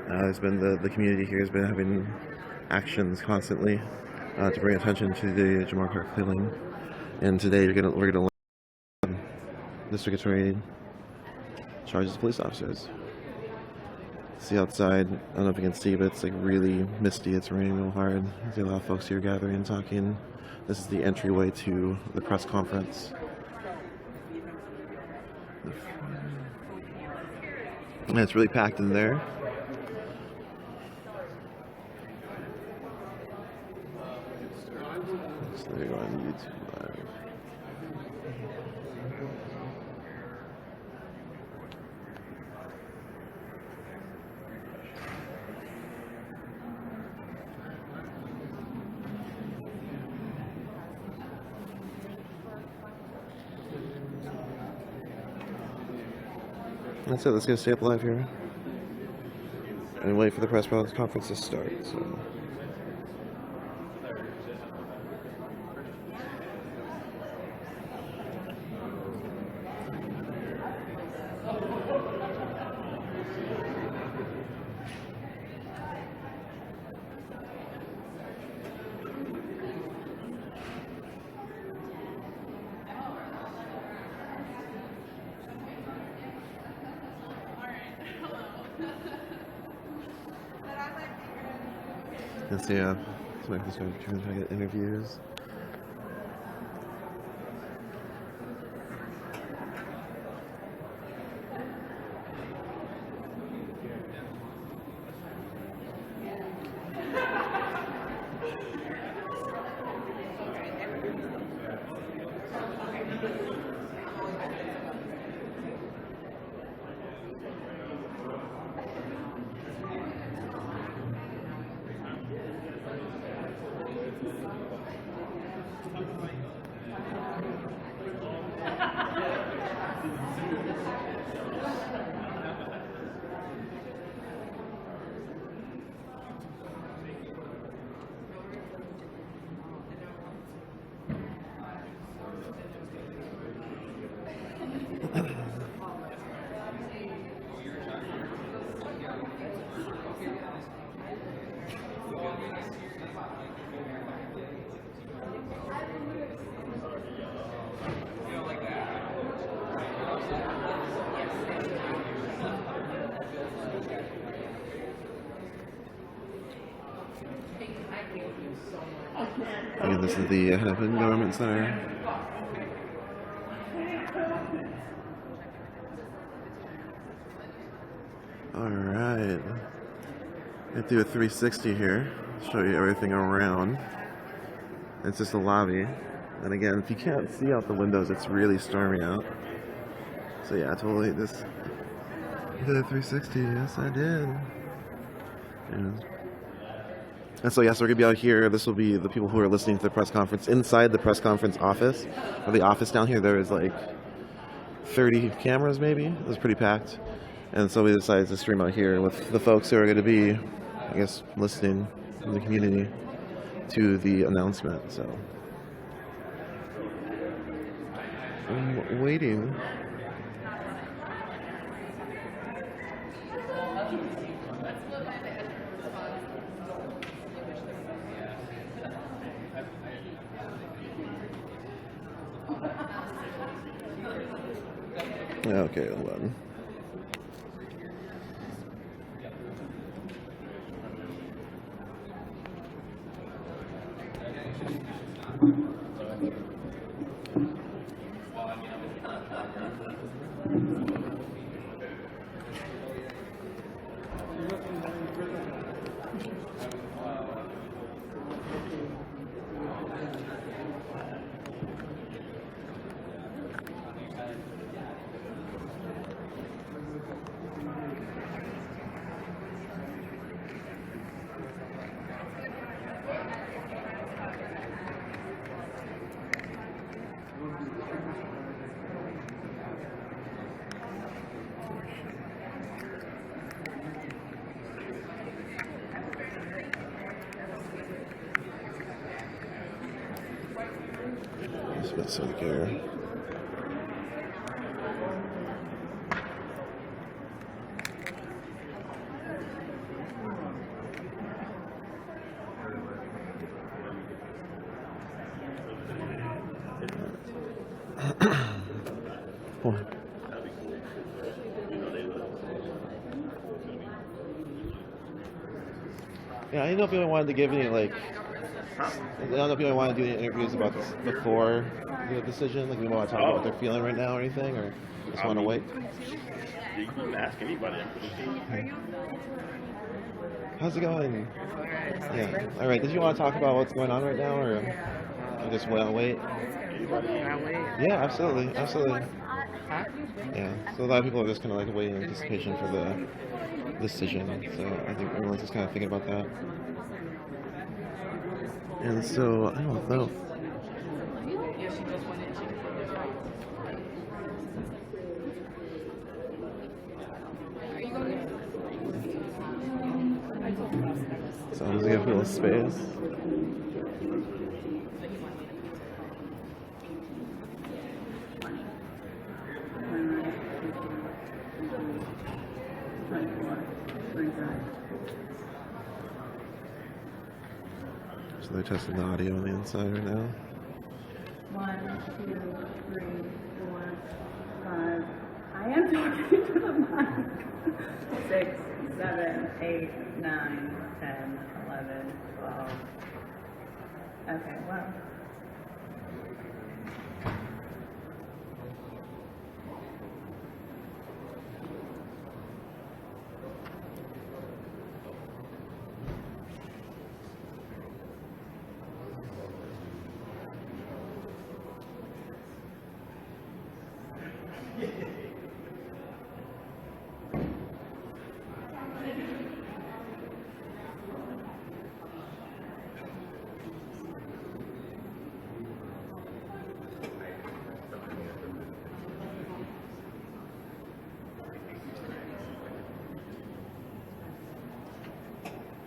There's been the community here has been having actions constantly to bring attention to the Jamar Clark killing, and today we're gonna learn district attorney charges police officers. See outside, I don't know if you can see, but it's like really misty. It's raining real hard. There's a lot of folks here gathering and talking. This is the entryway to the press conference. And it's really packed in there. So there you go on YouTube Live. That's it, let's go stay up live here and wait for the press conference to start. So. Let's see, let's make this one try to get interviews. Again, this is the Hennepin Government Center. Alright. Let's do a 360 here. Show you everything around. It's just a lobby. And again, if you can't see out the windows, it's really stormy out. So yeah, totally this. Did a 360, yes I did. Yeah. And so yes, we're gonna be out here. This will be the people who are listening to the press conference. Inside the press conference office, or the office down here, there is like 30 cameras maybe. It was pretty packed. And so we decided to stream out here with the folks who are gonna be, I guess, listening in the community to the announcement. So I'm waiting. Okay, hold on. Let's look here. Cool. Yeah, I didn't know if you wanted to give any like. I don't know if you want to do any interviews about this before the decision. Like, we want to talk about what they're feeling right now or anything, or just want to wait. You can ask anybody. How's it going? Yeah. All right. Did you want to talk about what's going on right now, or just wait? Yeah, absolutely, absolutely. Yeah. So a lot of people are just kind of like waiting in anticipation for the decision. So I think everyone's just kind of thinking about that. And so I don't know. So I'm just gonna fill a space. So they're testing the audio on the inside right now. 1, 2, 3, 4, 5. I am talking to the mic. 6, 7, 8, 9, 10, 11, 12. Okay, well.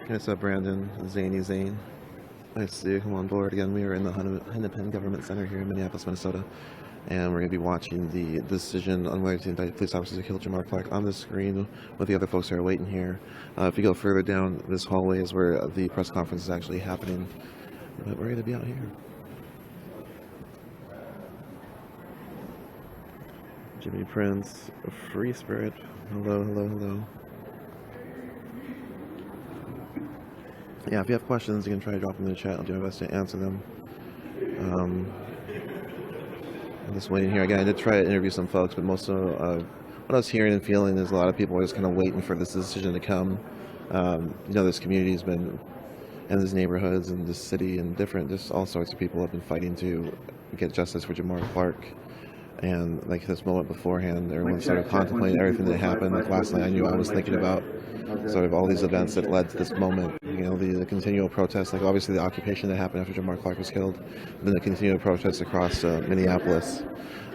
What's up, Brandon? Zany Zane. Nice to see you come on board again. We are in the Hennepin Government Center here in Minneapolis, Minnesota, and we're going to be watching the decision on whether to indict police officers who killed Jamar Clark on the screen with the other folks who are waiting here. If you go further down this hallway is where the press conference is actually happening, but we're going to be out here. Jimmy Prince, Free Spirit. Hello, hello, hello. Yeah, if you have questions, you can try to drop them in the chat. I'll do my best to answer them. I'm just waiting here. Again, I did try to interview some folks, but most of what I was hearing and feeling is a lot of people are just kind of waiting for this decision to come. This community has been, and these neighborhoods and this city and different, just all sorts of people have been fighting to get justice for Jamar Clark. And like this moment beforehand, everyone started contemplating everything that happened. Like last night, I knew I was thinking about sort of all these events that led to this moment. The continual protests, like obviously the occupation that happened after Jamar Clark was killed, then the continual protests across Minneapolis,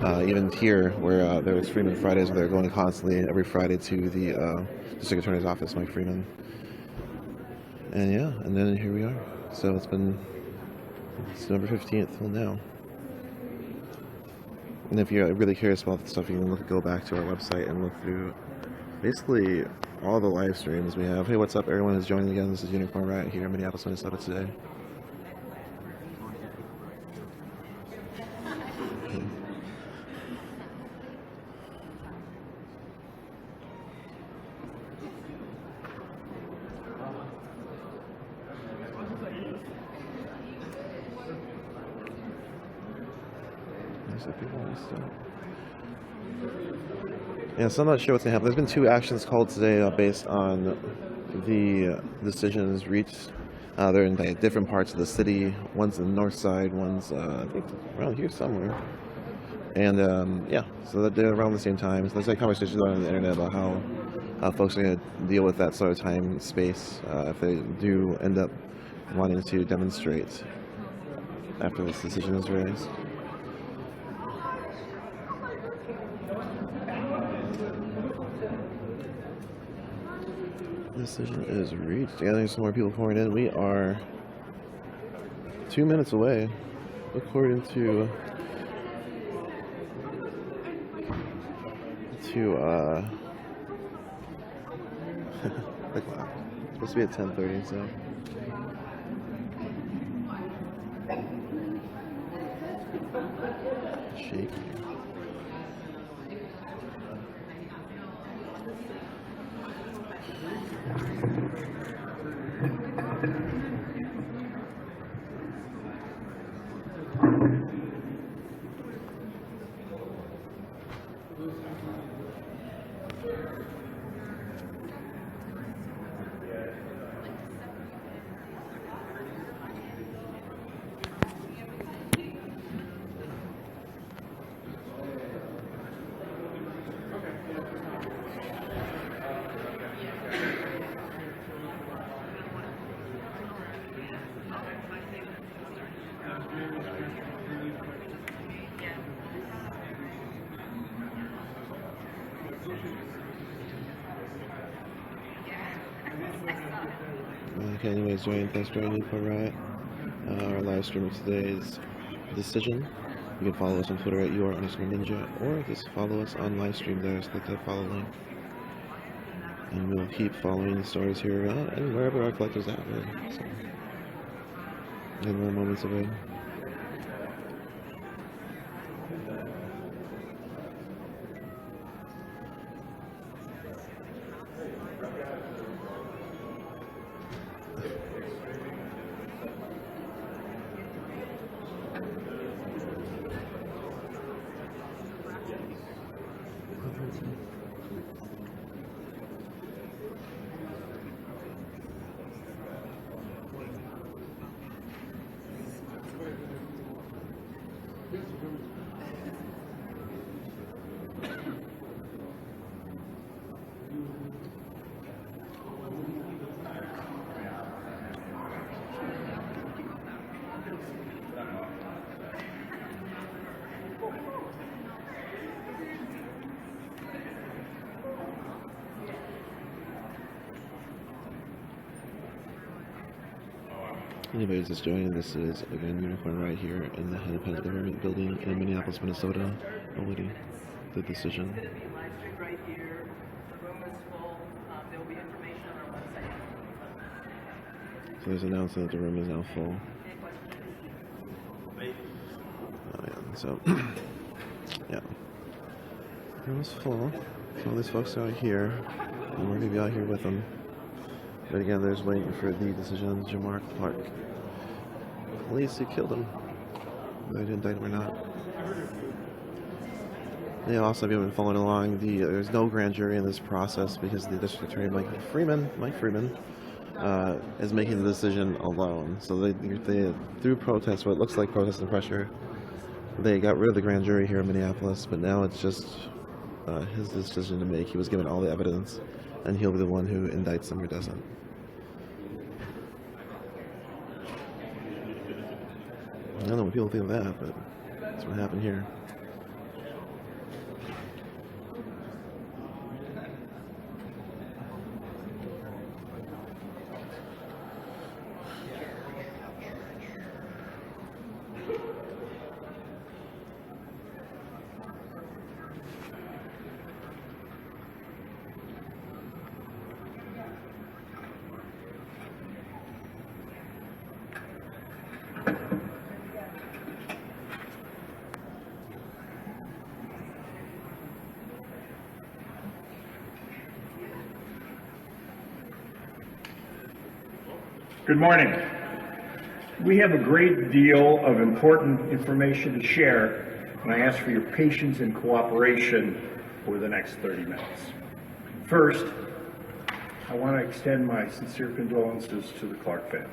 even here where there was Freeman Fridays, where they're going constantly every Friday to the district attorney's office, Mike Freeman. And yeah, and then here we are. So it's November 15th till now. And if you're really curious about the stuff, you can go back to our website and look through basically all the live streams we have. Hey, what's up? Everyone is joining again. This is Unicorn Riot here in Minneapolis, Minnesota today. Yeah, so I'm not sure what's going to happen. There's been 2 actions called today based on the decisions reached. They're in different parts of the city. One's in the north side, one's I think around here somewhere. And yeah, so they're around the same time. So there's like conversations on the internet about how folks are going to deal with that sort of time and space if they do end up wanting to demonstrate after this decision is raised. Decision is reached. Yeah, there's some more people pouring in. We are 2 minutes away, according to the clock. It's supposed to be at 10:30, so. Shaky. Okay, anyways, thanks for joining ep129. Our live stream of today's decision. You can follow us on Twitter at @your_ninja, or just follow us on live stream there. Just click that follow link. And we'll keep following the stories here and wherever our collector's at, really. So, in more moments away. Anybody's just joining, this is again Unicorn right here in the Independent Government Building in Minneapolis, Minnesota, awaiting the decision. Right here. The room is full. There will be information on our website. So there's an announcement that the room is now full. Oh yeah, so yeah. The room is full. So all these folks are out here, and we're gonna be out here with them. But again, there's waiting for the decision on Jamar Clark. Police who killed him. Whether they indict him or not. Yeah, also, if you've been following along, there's no grand jury in this process because the district attorney, Mike Freeman, is making the decision alone. So they through protest, what looks like protest and pressure, they got rid of the grand jury here in Minneapolis, but now it's just his decision to make. He was given all the evidence, and he'll be the one who indicts him or doesn't. I don't know what people think of that, but that's what happened here. Good morning. We have a great deal of important information to share, and I ask for your patience and cooperation over the next 30 minutes. First, I want to extend my sincere condolences to the Clark family.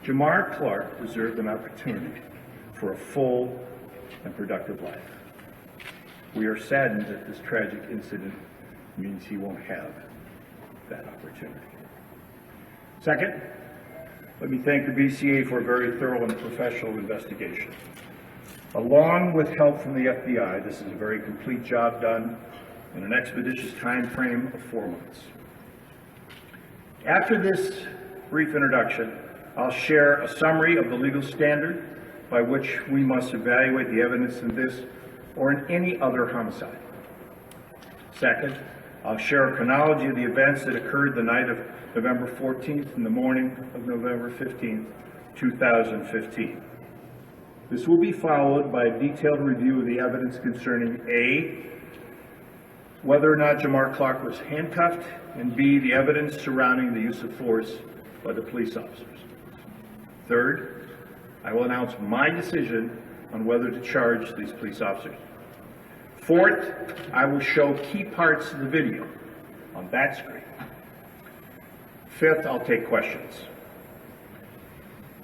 Jamar Clark deserved an opportunity for a full and productive life. We are saddened that this tragic incident means he won't have that opportunity. Second, let me thank the BCA for a very thorough and professional investigation. Along with help from the FBI, this is a very complete job done in an expeditious time frame of 4 months. After this brief introduction, I'll share a summary of the legal standard by which we must evaluate the evidence in this or in any other homicide. Second, I'll share a chronology of the events that occurred the night of November 14th and the morning of November 15th, 2015. This will be followed by a detailed review of the evidence concerning A, whether or not Jamar Clark was handcuffed, and B, the evidence surrounding the use of force by the police officers. Third, I will announce my decision on whether to charge these police officers. Fourth, I will show key parts of the video on that screen. Fifth, I'll take questions.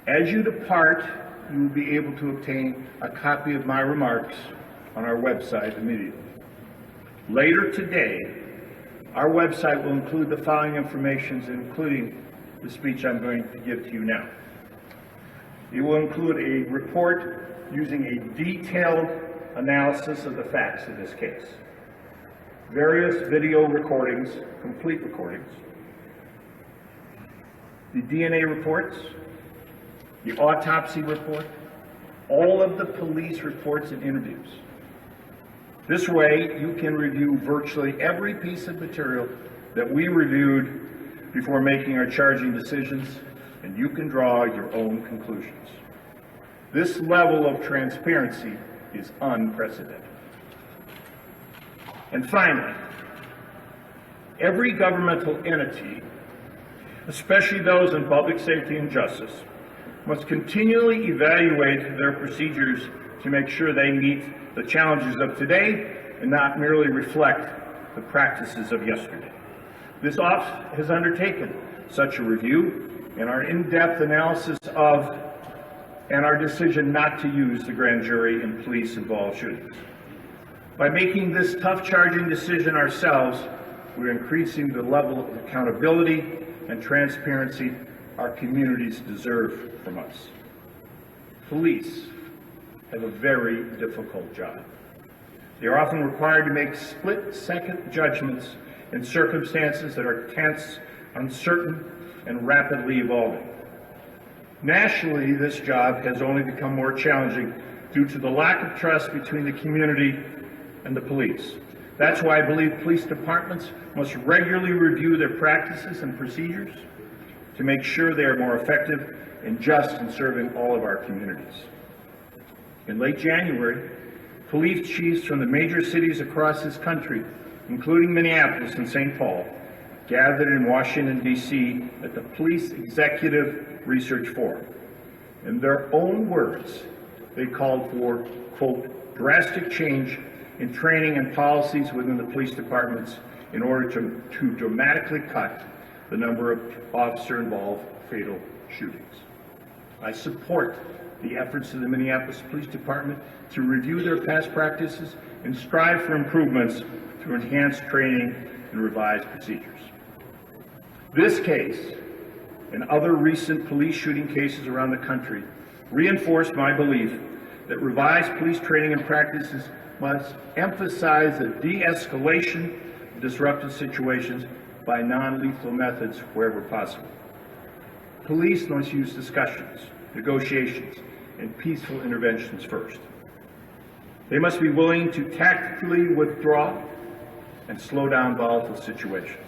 As you depart, you will be able to obtain a copy of my remarks on our website immediately. Later today, our website will include the following information, including the speech I'm going to give to you now. It will include a report using a detailed analysis of the facts of this case, various video recordings, complete recordings, the DNA reports, the autopsy report, all of the police reports and interviews. This way, you can review virtually every piece of material that we reviewed before making our charging decisions, and you can draw your own conclusions. This level of transparency is unprecedented. And finally, every governmental entity, especially those in public safety and justice, must continually evaluate their procedures to make sure they meet the challenges of today and not merely reflect the practices of yesterday. This office has undertaken such a review, and our in-depth analysis of and our decision not to use the grand jury in police-involved shootings. By making this tough charging decision ourselves, we're increasing the level of accountability and transparency our communities deserve from us. Police have a very difficult job. They are often required to make split-second judgments in circumstances that are tense, uncertain, and rapidly evolving. Nationally, this job has only become more challenging due to the lack of trust between the community and the police. That's why I believe police departments must regularly review their practices and procedures to make sure they are more effective and just in serving all of our communities. In late January, police chiefs from the major cities across this country, including Minneapolis and St. Paul, gathered in Washington, D.C. at the Police Executive Research Forum. In their own words, they called for, quote, drastic change in training and policies within the police departments in order to dramatically cut the number of officer-involved fatal shootings. I support the efforts of the Minneapolis Police Department to review their past practices and strive for improvements through enhanced training and revised procedures. This case and other recent police shooting cases around the country reinforce my belief that revised police training and practices must emphasize the de-escalation of disruptive situations by non-lethal methods wherever possible. Police must use discussions, negotiations, and peaceful interventions first. They must be willing to tactically withdraw and slow down volatile situations.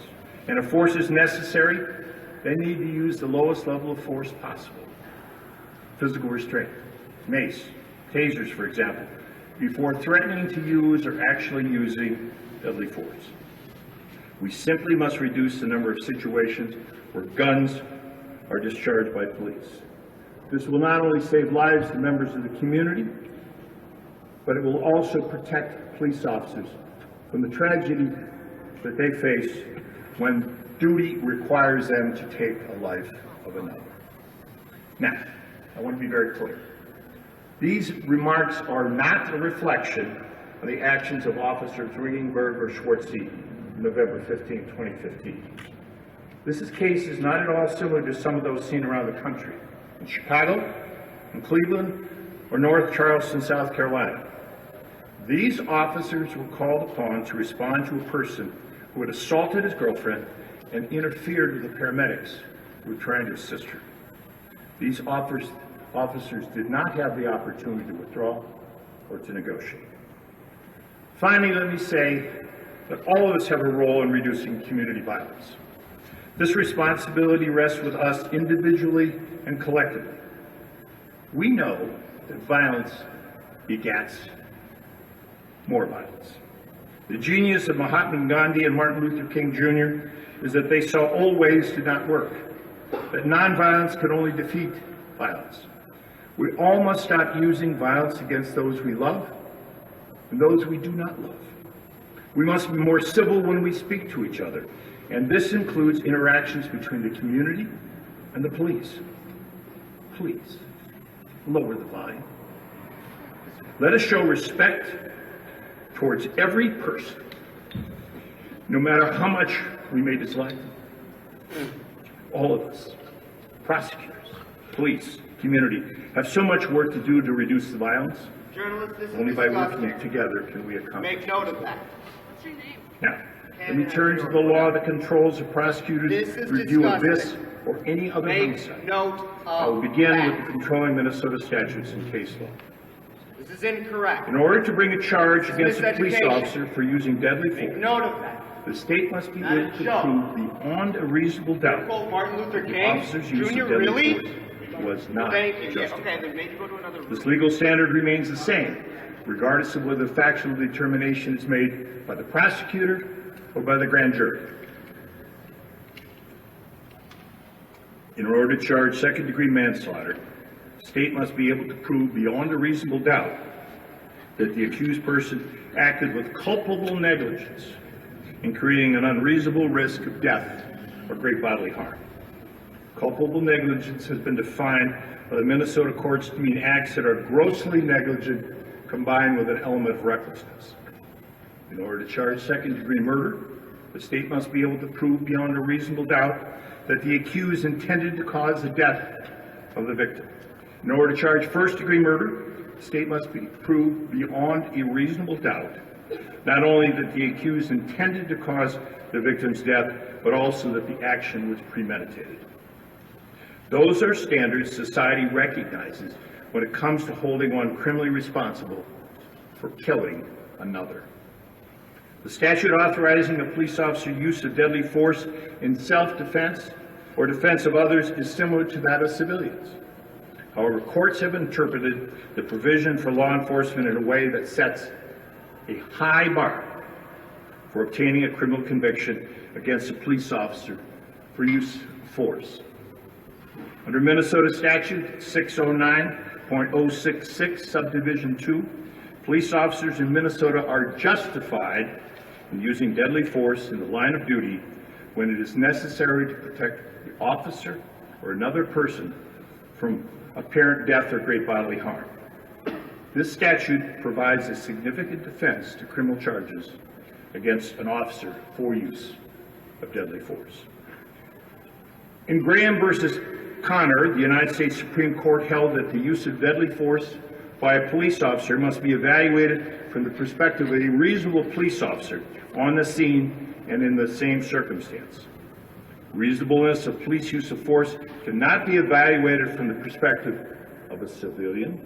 And if force is necessary, they need to use the lowest level of force possible. Physical restraint, mace, tasers, for example, before threatening to use or actually using deadly force. We simply must reduce the number of situations where guns are discharged by police. This will not only save lives of members of the community, but it will also protect police officers from the tragedy that they face when duty requires them to take a life of another. Now, I want to be very clear. These remarks are not a reflection of the actions of Officers Ringberg or Schwartzy on November 15, 2015. This case is not at all similar to some of those seen around the country, in Chicago, in Cleveland, or North Charleston, South Carolina. These officers were called upon to respond to a person who had assaulted his girlfriend and interfered with the paramedics who were trying to assist her. These officers did not have the opportunity to withdraw or to negotiate. Finally, let me say that all of us have a role in reducing community violence. This responsibility rests with us individually and collectively. We know that violence begets more violence. The genius of Mahatma Gandhi and Martin Luther King Jr. is that they saw old ways did not work, that nonviolence could only defeat violence. We all must stop using violence against those we love and those we do not love. We must be more civil when we speak to each other, and this includes interactions between the community and the police. Please, lower the volume. Let us show respect towards every person, no matter how much we may dislike them. All of us, prosecutors, police, community, have so much work to do to reduce the violence. Journalists, this is Only by disgusting. working together can we accomplish. Make note of that. What's your name? Now, Let me turn to the law that controls the prosecutor's This is review of this disgusting. or any other Make homicide. note I will of begin with that. the controlling Minnesota statutes and case law. This is incorrect. In order to bring a charge against a police miseducation. officer for using deadly Make force, note of that. the state must be Not a able to joke. prove beyond a reasonable doubt Quote Martin Luther the King officer's use Jr. of deadly Really? force was not Thank you. Yeah, justified. okay, then maybe go to another room. This legal standard remains the same, regardless of whether factual determination is made by the prosecutor or by the grand jury. In order to charge second-degree manslaughter, the state must be able to prove beyond a reasonable doubt that the accused person acted with culpable negligence in creating an unreasonable risk of death or great bodily harm. Culpable negligence has been defined by the Minnesota courts to mean acts that are grossly negligent combined with an element of recklessness. In order to charge second-degree murder, the state must be able to prove beyond a reasonable doubt that the accused intended to cause the death of the victim. In order to charge first-degree murder, the state must prove beyond a reasonable doubt not only that the accused intended to cause the victim's death, but also that the action was premeditated. Those are standards society recognizes when it comes to holding one criminally responsible for killing another. The statute authorizing a police officer's use of deadly force in self-defense or defense of others is similar to that of civilians. However, courts have interpreted the provision for law enforcement in a way that sets a high bar for obtaining a criminal conviction against a police officer for use of force. Under Minnesota Statute 609.066, Subdivision 2, police officers in Minnesota are justified in using deadly force in the line of duty when it is necessary to protect the officer or another person from apparent death or great bodily harm. This statute provides a significant defense to criminal charges against an officer for use of deadly force. In Graham versus Connor, the United States Supreme Court held that the use of deadly force by a police officer must be evaluated from the perspective of a reasonable police officer on the scene and in the same circumstance. Reasonableness of police use of force cannot be evaluated from the perspective of a civilian,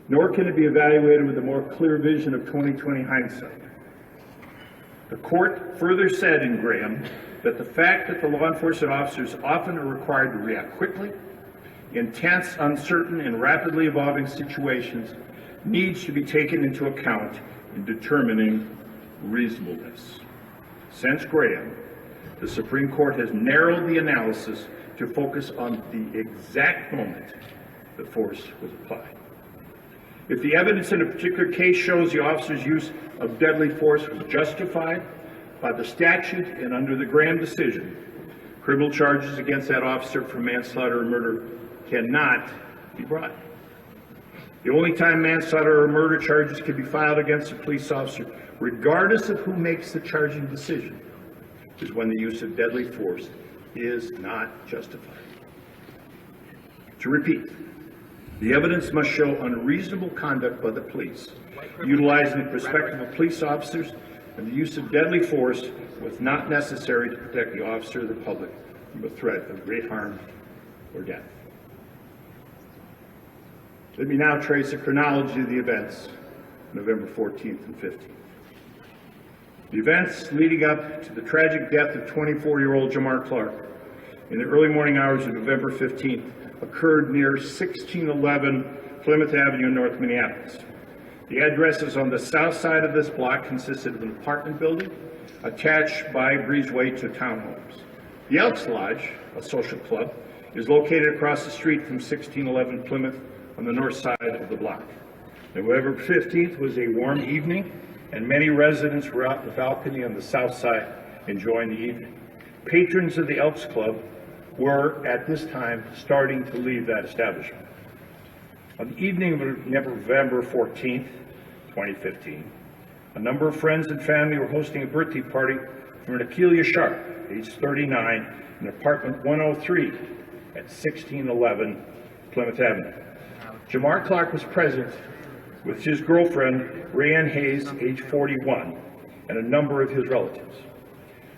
nor can it be evaluated with a more clear vision of 20/20 hindsight. The court further said in Graham that the fact that the law enforcement officers often are required to react quickly in tense, uncertain, and rapidly evolving situations needs to be taken into account in determining reasonableness. Since Graham, the Supreme Court has narrowed the analysis to focus on the exact moment the force was applied. If the evidence in a particular case shows the officer's use of deadly force was justified by the statute and under the Graham decision, criminal charges against that officer for manslaughter or murder cannot be brought. The only time manslaughter or murder charges can be filed against a police officer, regardless of who makes the charging decision, is when the use of deadly force is not justified. To repeat, the evidence must show unreasonable conduct by the police, utilizing the perspective of police officers, and the use of deadly force was not necessary to protect the officer or the public from a threat of great harm or death. Let me now trace the chronology of the events, November 14th and 15th. The events leading up to the tragic death of 24-year-old Jamar Clark in the early morning hours of November 15th occurred near 1611 Plymouth Avenue in North Minneapolis. The addresses on the south side of this block consisted of an apartment building attached by a breezeway to townhomes. The Elks Lodge, a social club, is located across the street from 1611 Plymouth on the north side of the block. November 15th was a warm evening, and many residents were out in the balcony on the south side enjoying the evening. Patrons of the Elks Club were, at this time, starting to leave that establishment. On the evening of November 14th, 2015, a number of friends and family were hosting a birthday party for Nakelia Sharp, age 39, in apartment 103 at 1611 Plymouth Avenue. Jamar Clark was present with his girlfriend, Rayanne Hayes, age 41, and a number of his relatives.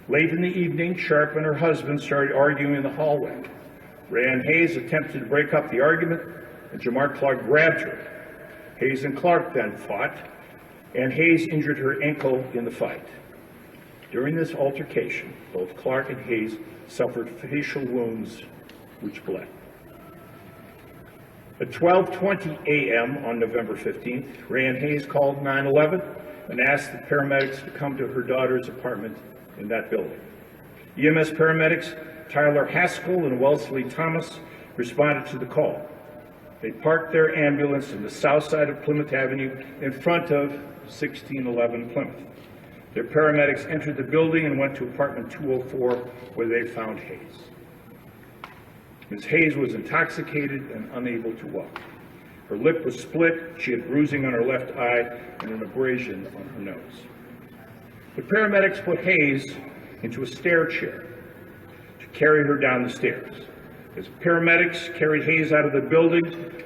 Late in the evening, Sharp and her husband started arguing in the hallway. Rayanne Hayes attempted to break up the argument, and Jamar Clark grabbed her. Hayes and Clark then fought, and Hayes injured her ankle in the fight. During this altercation, both Clark and Hayes suffered facial wounds which bled. At 12:20 a.m. on November 15th, Rayanne Hayes called 911 and asked the paramedics to come to her daughter's apartment in that building. EMS paramedics Tyler Haskell and Wellesley Thomas responded to the call. They parked their ambulance in the south side of Plymouth Avenue in front of 1611 Plymouth. Their paramedics entered the building and went to apartment 204, where they found Hayes. Ms. Hayes was intoxicated and unable to walk. Her lip was split, she had bruising on her left eye and an abrasion on her nose. The paramedics put Hayes into a stair chair to carry her down the stairs. As paramedics carried Hayes out of the building,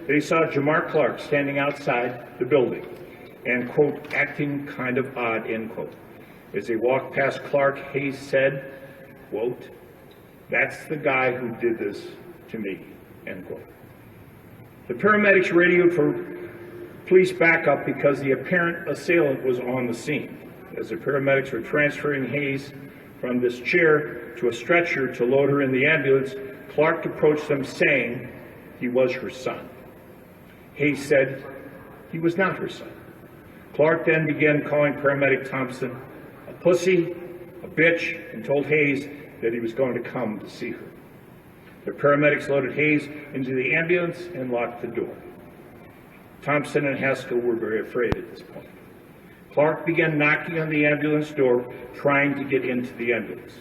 they saw Jamar Clark standing outside the building and, quote, acting kind of odd, end quote. As they walked past Clark, Hayes said, quote, "That's the guy who did this to me," end quote. The paramedics radioed for police backup because the apparent assailant was on the scene. As the paramedics were transferring Hayes from this chair to a stretcher to load her in the ambulance, Clark approached them saying he was her son. Hayes said he was not her son. Clark then began calling paramedic Thompson a pussy, a bitch, and told Hayes that he was going to come to see her. The paramedics loaded Hayes into the ambulance and locked the door. Thompson and Haskell were very afraid at this point. Clark began knocking on the ambulance door, trying to get into the ambulance.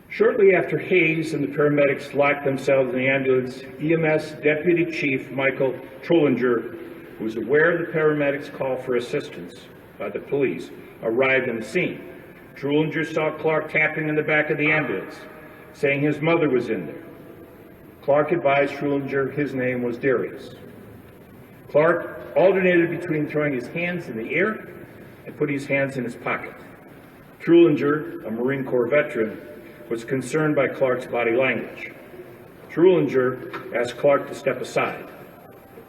Shortly after Hayes and the paramedics locked themselves in the ambulance, EMS Deputy Chief Michael Trollinger, who was aware of the paramedics' call for assistance by the police, arrived on the scene. Trollinger saw Clark tapping in the back of the ambulance, saying his mother was in there. Clark advised Trollinger his name was Darius. Clark alternated between throwing his hands in the air and putting his hands in his pocket. Trollinger, a Marine Corps veteran, was concerned by Clark's body language. Trollinger asked Clark to step aside.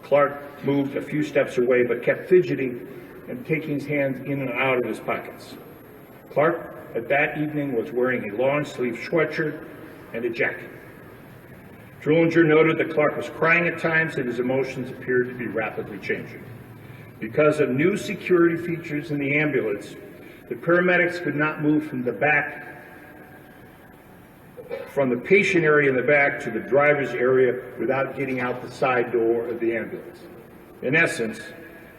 Clark moved a few steps away but kept fidgeting and taking his hands in and out of his pockets. Clark, at that evening, was wearing a long-sleeve sweatshirt and a jacket. Trollinger noted that Clark was crying at times and his emotions appeared to be rapidly changing. Because of new security features in the ambulance, the paramedics could not move from the patient area in the back to the driver's area without getting out the side door of the ambulance. In essence,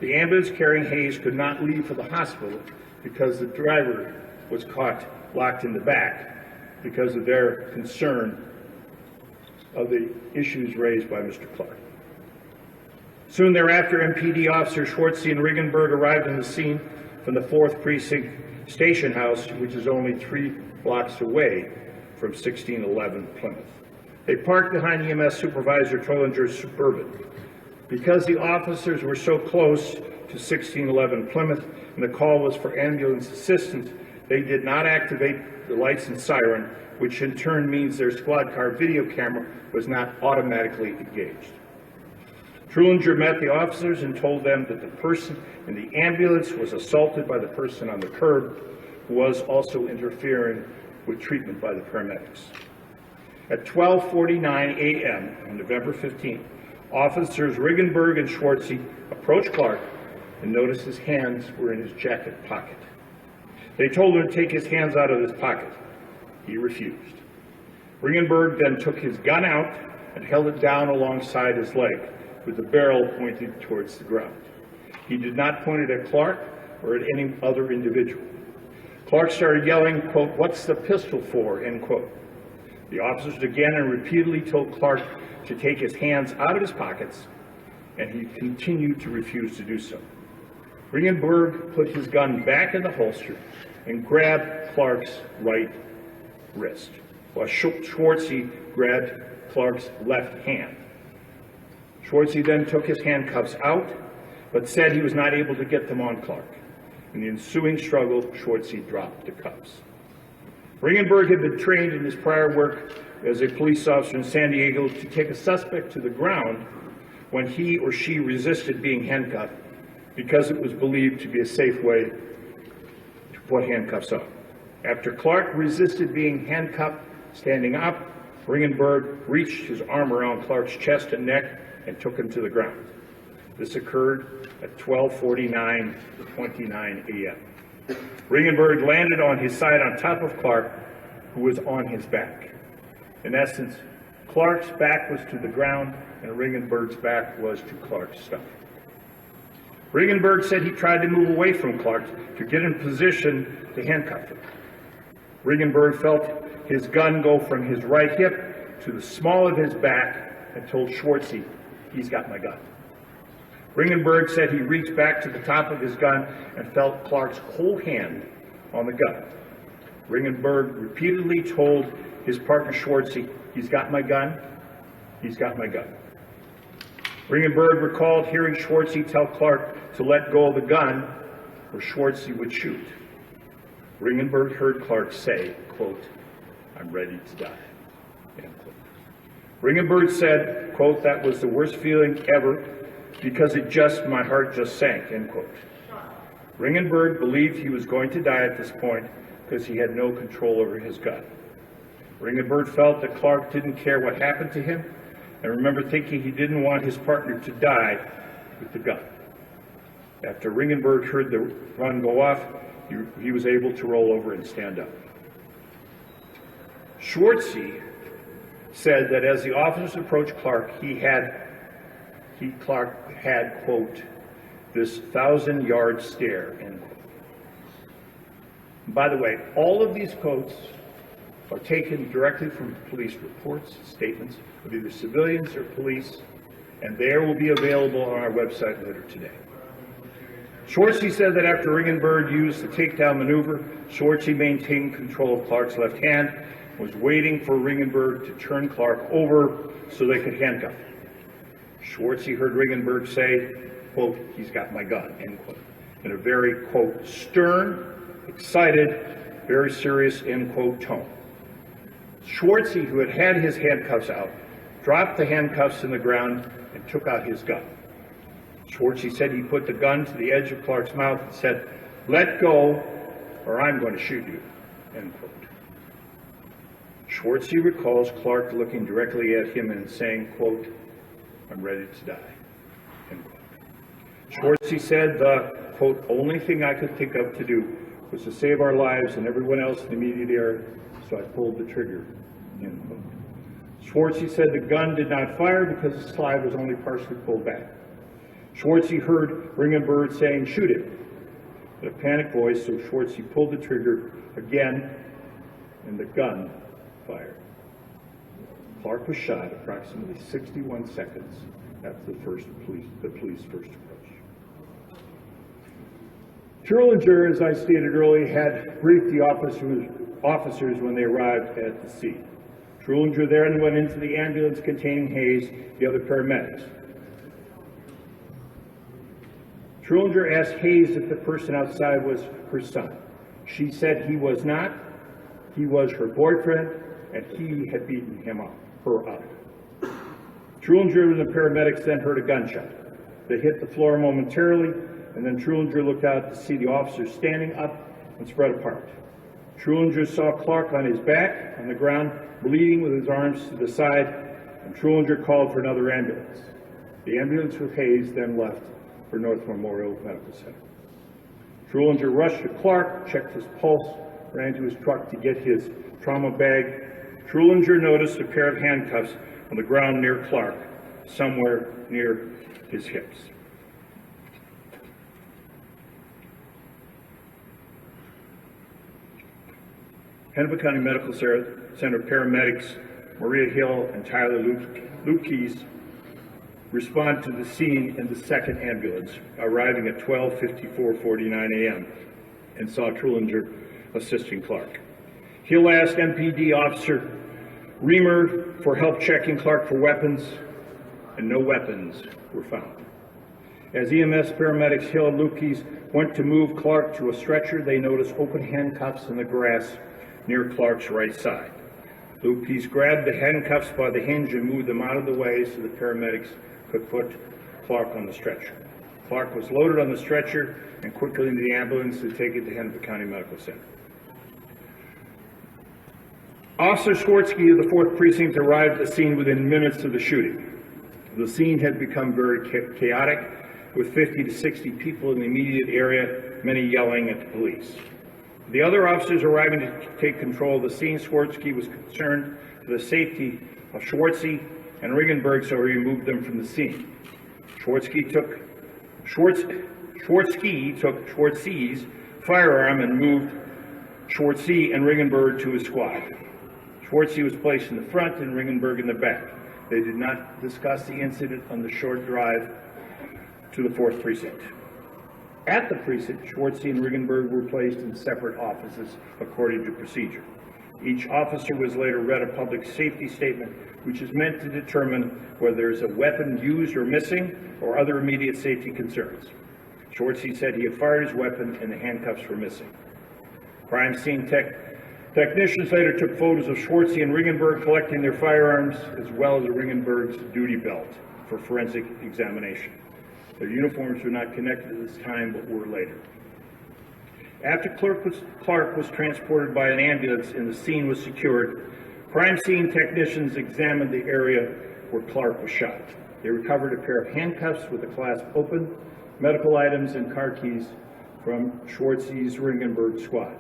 the ambulance carrying Hayes could not leave for the hospital because the driver was caught locked in the back because of their concern of the issues raised by Mr. Clark. Soon thereafter, MPD Officer Schwartzy and Regenberg arrived on the scene from the 4th Precinct Station House, which is only 3 blocks away from 1611 Plymouth. They parked behind EMS Supervisor Trollinger's Suburban. Because the officers were so close to 1611 Plymouth and the call was for ambulance assistance, they did not activate the lights and siren, which in turn means their squad car video camera was not automatically engaged. Trollinger met the officers and told them that the person in the ambulance was assaulted by the person on the curb, who was also interfering with treatment by the paramedics. At 12:49 a.m. on November 15th, officers Regenberg and Schwartzy approached Clark and noticed his hands were in his jacket pocket. They told him to take his hands out of his pocket. He refused. Regenberg then took his gun out and held it down alongside his leg, with the barrel pointed towards the ground. He did not point it at Clark or at any other individual. Clark started yelling, quote, "What's the pistol for?" end quote. The officers again and repeatedly told Clark to take his hands out of his pockets, and he continued to refuse to do so. Regenberg put his gun back in the holster and grabbed Clark's right wrist, while Schwartzy grabbed Clark's left hand. Schwartzy then took his handcuffs out, but said he was not able to get them on Clark. In the ensuing struggle, Schwartzy dropped the cuffs. Ringenberg had been trained in his prior work as a police officer in San Diego to take a suspect to the ground when he or she resisted being handcuffed, because it was believed to be a safe way to put handcuffs on. After Clark resisted being handcuffed standing up, Ringenberg reached his arm around Clark's chest and neck and took him to the ground. This occurred at 12:49:29 a.m. Ringenberg landed on his side on top of Clark, who was on his back. In essence, Clark's back was to the ground and Ringenberg's back was to Clark's stomach. Ringenberg said he tried to move away from Clark to get in position to handcuff him. Ringenberg felt his gun go from his right hip to the small of his back and told Schwartzy, "He's got my gun." Ringenberg said he reached back to the top of his gun and felt Clark's whole hand on the gun. Ringenberg repeatedly told his partner Schwartzy, "He's got my gun, he's got my gun." Ringenberg recalled hearing Schwartzy tell Clark to let go of the gun or Schwartzy would shoot. Ringenberg heard Clark say, quote, "I'm ready to die," end quote. Ringenberg said, quote, "That was the worst feeling ever because my heart just sank," end quote. Ringenberg believed he was going to die at this point because he had no control over his gun. Ringenberg felt that Clark didn't care what happened to him and remembered thinking he didn't want his partner to die with the gun. After Ringenberg heard the gun go off, he was able to roll over and stand up. Schwartzy said that as the officers approached Clark, Clark had, quote, "this 1,000-yard stare," end quote. By the way, all of these quotes are taken directly from police reports, statements of either civilians or police, and they will be available on our website later today. Schwartzy said that after Ringenberg used the takedown maneuver, Schwartzy maintained control of Clark's left hand, was waiting for Ringenberg to turn Clark over so they could handcuff him. Schwartzy heard Ringenberg say, quote, "He's got my gun," end quote, in a very, quote, stern, excited, very serious, end quote, tone. Schwartzy, who had his handcuffs out, dropped the handcuffs in the ground and took out his gun. Schwartzy said he put the gun to the edge of Clark's mouth and said, "Let go or I'm going to shoot you," end quote. Schwartzy recalls Clark looking directly at him and saying, quote, "I'm ready to die," end quote. Schwartzy said the, quote, "only thing I could think of to do was to save our lives and everyone else in the immediate area, so I pulled the trigger," end quote. Schwartzy said the gun did not fire because the slide was only partially pulled back. Schwartzy heard Ringenberg saying, "Shoot it," in a panicked voice, so Schwartzy pulled the trigger again, and the gun fired. Clark was shot approximately 61 seconds after the police first approach. Trulinger, as I stated earlier, had briefed the officers when they arrived at the scene. Trulinger then went into the ambulance containing Hayes, the other paramedics. Trulinger asked Hayes if the person outside was her son. She said he was not. He was her boyfriend, and he had beaten her up. Trulinger and the paramedics then heard a gunshot. They hit the floor momentarily, and then Trulinger looked out to see the officers standing up and spread apart. Trulinger saw Clark on his back on the ground, bleeding with his arms to the side, and Trulinger called for another ambulance. The ambulance with Hayes then left for North Memorial Medical Center. Trulinger rushed to Clark, checked his pulse, ran to his truck to get his trauma bag. Trulinger noticed a pair of handcuffs on the ground near Clark, somewhere near his hips. Hennepin County Medical Center paramedics Maria Hill and Tyler Lukes respond to the scene in the second ambulance, arriving at 12:54:49 a.m. and saw Trulinger assisting Clark. Hill asked MPD Officer Reamer for help checking Clark for weapons, and no weapons were found. As EMS paramedics Hill and Lukes went to move Clark to a stretcher, they noticed open handcuffs in the grass near Clark's right side. Lupes grabbed the handcuffs by the hinge and moved them out of the way so the paramedics could put Clark on the stretcher. Clark was loaded on the stretcher and quickly into the ambulance to take it to Hennepin County Medical Center. Officer Schwartzky of the 4th Precinct arrived at the scene within minutes of the shooting. The scene had become very chaotic, with 50 to 60 people in the immediate area, many yelling at the police. The other officers arriving to take control of the scene, Schwartzky was concerned for the safety of Schwartzy and Regenberg, so he removed them from the scene. Schwartzky took Schwartzy's firearm and moved Schwartzy and Regenberg to his squad. Schwartzy was placed in the front and Regenberg in the back. They did not discuss the incident on the short drive to the 4th Precinct. At the precinct, Schwartzy and Regenberg were placed in separate offices according to procedure. Each officer was later read a public safety statement, which is meant to determine whether there is a weapon used or missing or other immediate safety concerns. Schwartzy said he had fired his weapon and the handcuffs were missing. Crime scene technicians later took photos of Schwartzy and Regenberg collecting their firearms, as well as Regenberg's duty belt, for forensic examination. Their uniforms were not connected at this time, but were later. After Clark was transported by an ambulance and the scene was secured, crime scene technicians examined the area where Clark was shot. They recovered a pair of handcuffs with the clasp open, medical items, and car keys from Schwartzy's Regenberg squad.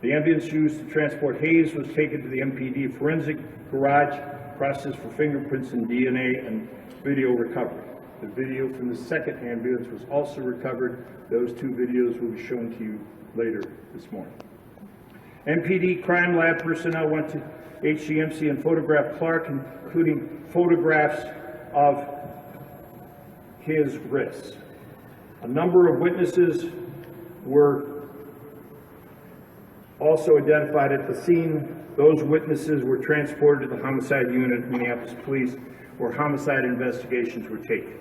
The ambulance used to transport Hayes was taken to the MPD forensic garage, processed for fingerprints and DNA and video recovery. The video from the second ambulance was also recovered. Those two videos will be shown to you later this morning. MPD crime lab personnel went to HCMC and photographed Clark, including photographs of his wrists. A number of witnesses were also identified at the scene. Those witnesses were transported to the homicide unit of Minneapolis Police, where homicide investigations were taken.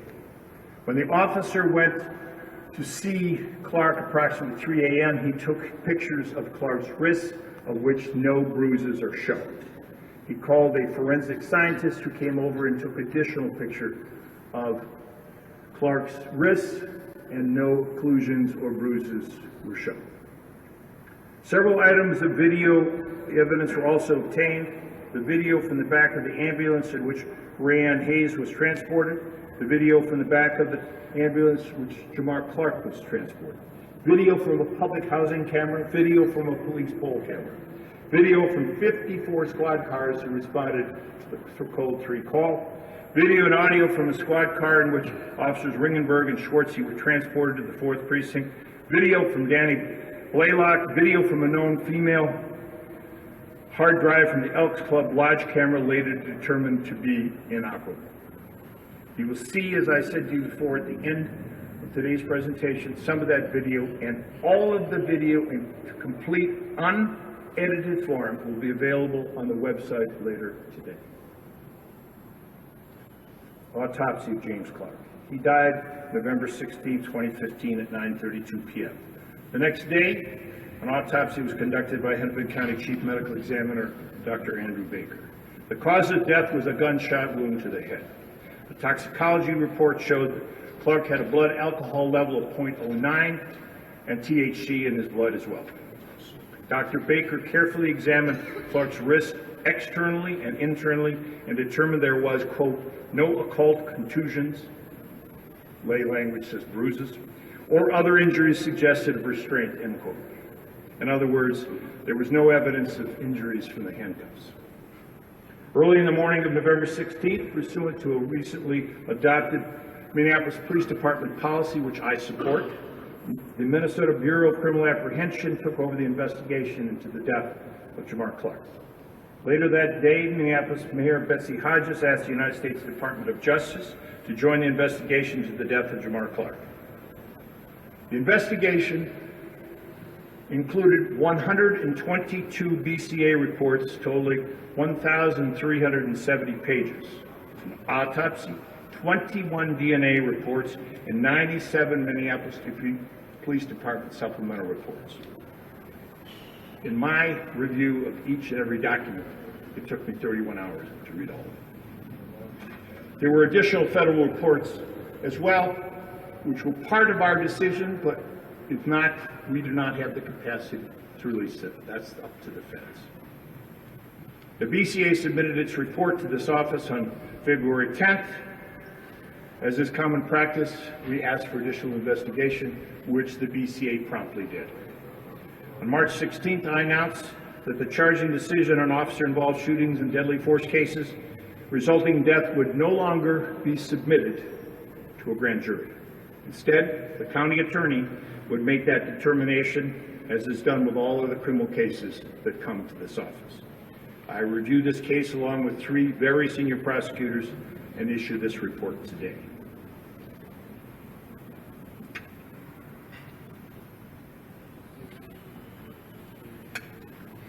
When the officer went to see Clark approximately 3 a.m., he took pictures of Clark's wrists, of which no bruises are shown. He called a forensic scientist who came over and took additional picture of Clark's wrists, and no occlusions or bruises were shown. Several items of video evidence were also obtained. The video from the back of the ambulance in which Rayanne Hayes was transported, the video from the back of the ambulance which Jamar Clark was transported, video from a public housing camera, video from a police poll camera, video from 54 squad cars who responded to the code 3 call, video and audio from a squad car in which officers Regenberg and Schwartzy were transported to the 4th Precinct, video from Danny Blaylock, video from a known female, hard drive from the Elks Club Lodge camera later determined to be inoperable. You will see, as I said to you before, at the end of today's presentation, some of that video, and all of the video in complete, unedited form will be available on the website later today. Autopsy of James Clark. He died November 16, 2015 at 9:32 p.m. The next day, an autopsy was conducted by Hennepin County Chief Medical Examiner, Dr. Andrew Baker. The cause of death was a gunshot wound to the head. The toxicology report showed that Clark had a blood alcohol level of 0.09 and THC in his blood as well. Dr. Baker carefully examined Clark's wrist externally and internally and determined there was, quote, no occult contusions, lay language says bruises, or other injuries suggested of restraint, end quote. In other words, there was no evidence of injuries from the handcuffs. Early in the morning of November 16th, pursuant to a recently adopted Minneapolis Police Department policy, which I support, the Minnesota Bureau of Criminal Apprehension took over the investigation into the death of Jamar Clark. Later that day, Minneapolis Mayor Betsy Hodges asked the United States Department of Justice to join the investigation into the death of Jamar Clark. The investigation included 122 BCA reports totaling 1,370 pages, an autopsy, 21 DNA reports, and 97 Minneapolis police department supplemental reports. In my review of each and every document, it took me 31 hours to read all of it. There were additional federal reports as well, which were part of our decision, but if not, we do not have the capacity to release it. That's up to the feds. The BCA submitted its report to this office on February 10th. As is common practice, we asked for additional investigation, which the BCA promptly did. On March 16th, I announced that the charging decision on officer-involved shootings and deadly force cases resulting in death would no longer be submitted to a grand jury. Instead, the county attorney would make that determination, as is done with all other criminal cases that come to this office. I reviewed this case along with 3 very senior prosecutors and issue this report today.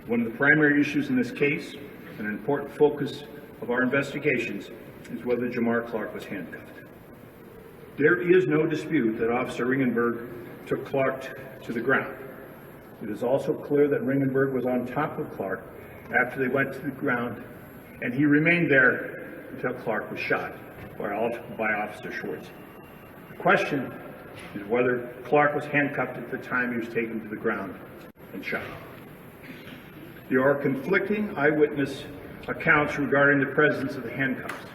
One of the primary issues in this case, and an important focus of our investigations, is whether Jamar Clark was handcuffed. There is no dispute that Officer Ringenberg took Clark to the ground. It is also clear that Ringenberg was on top of Clark after they went to the ground, and he remained there until Clark was shot by Officer Schwartz. The question is whether Clark was handcuffed at the time he was taken to the ground and shot. There are conflicting eyewitness accounts regarding the presence of the handcuffs.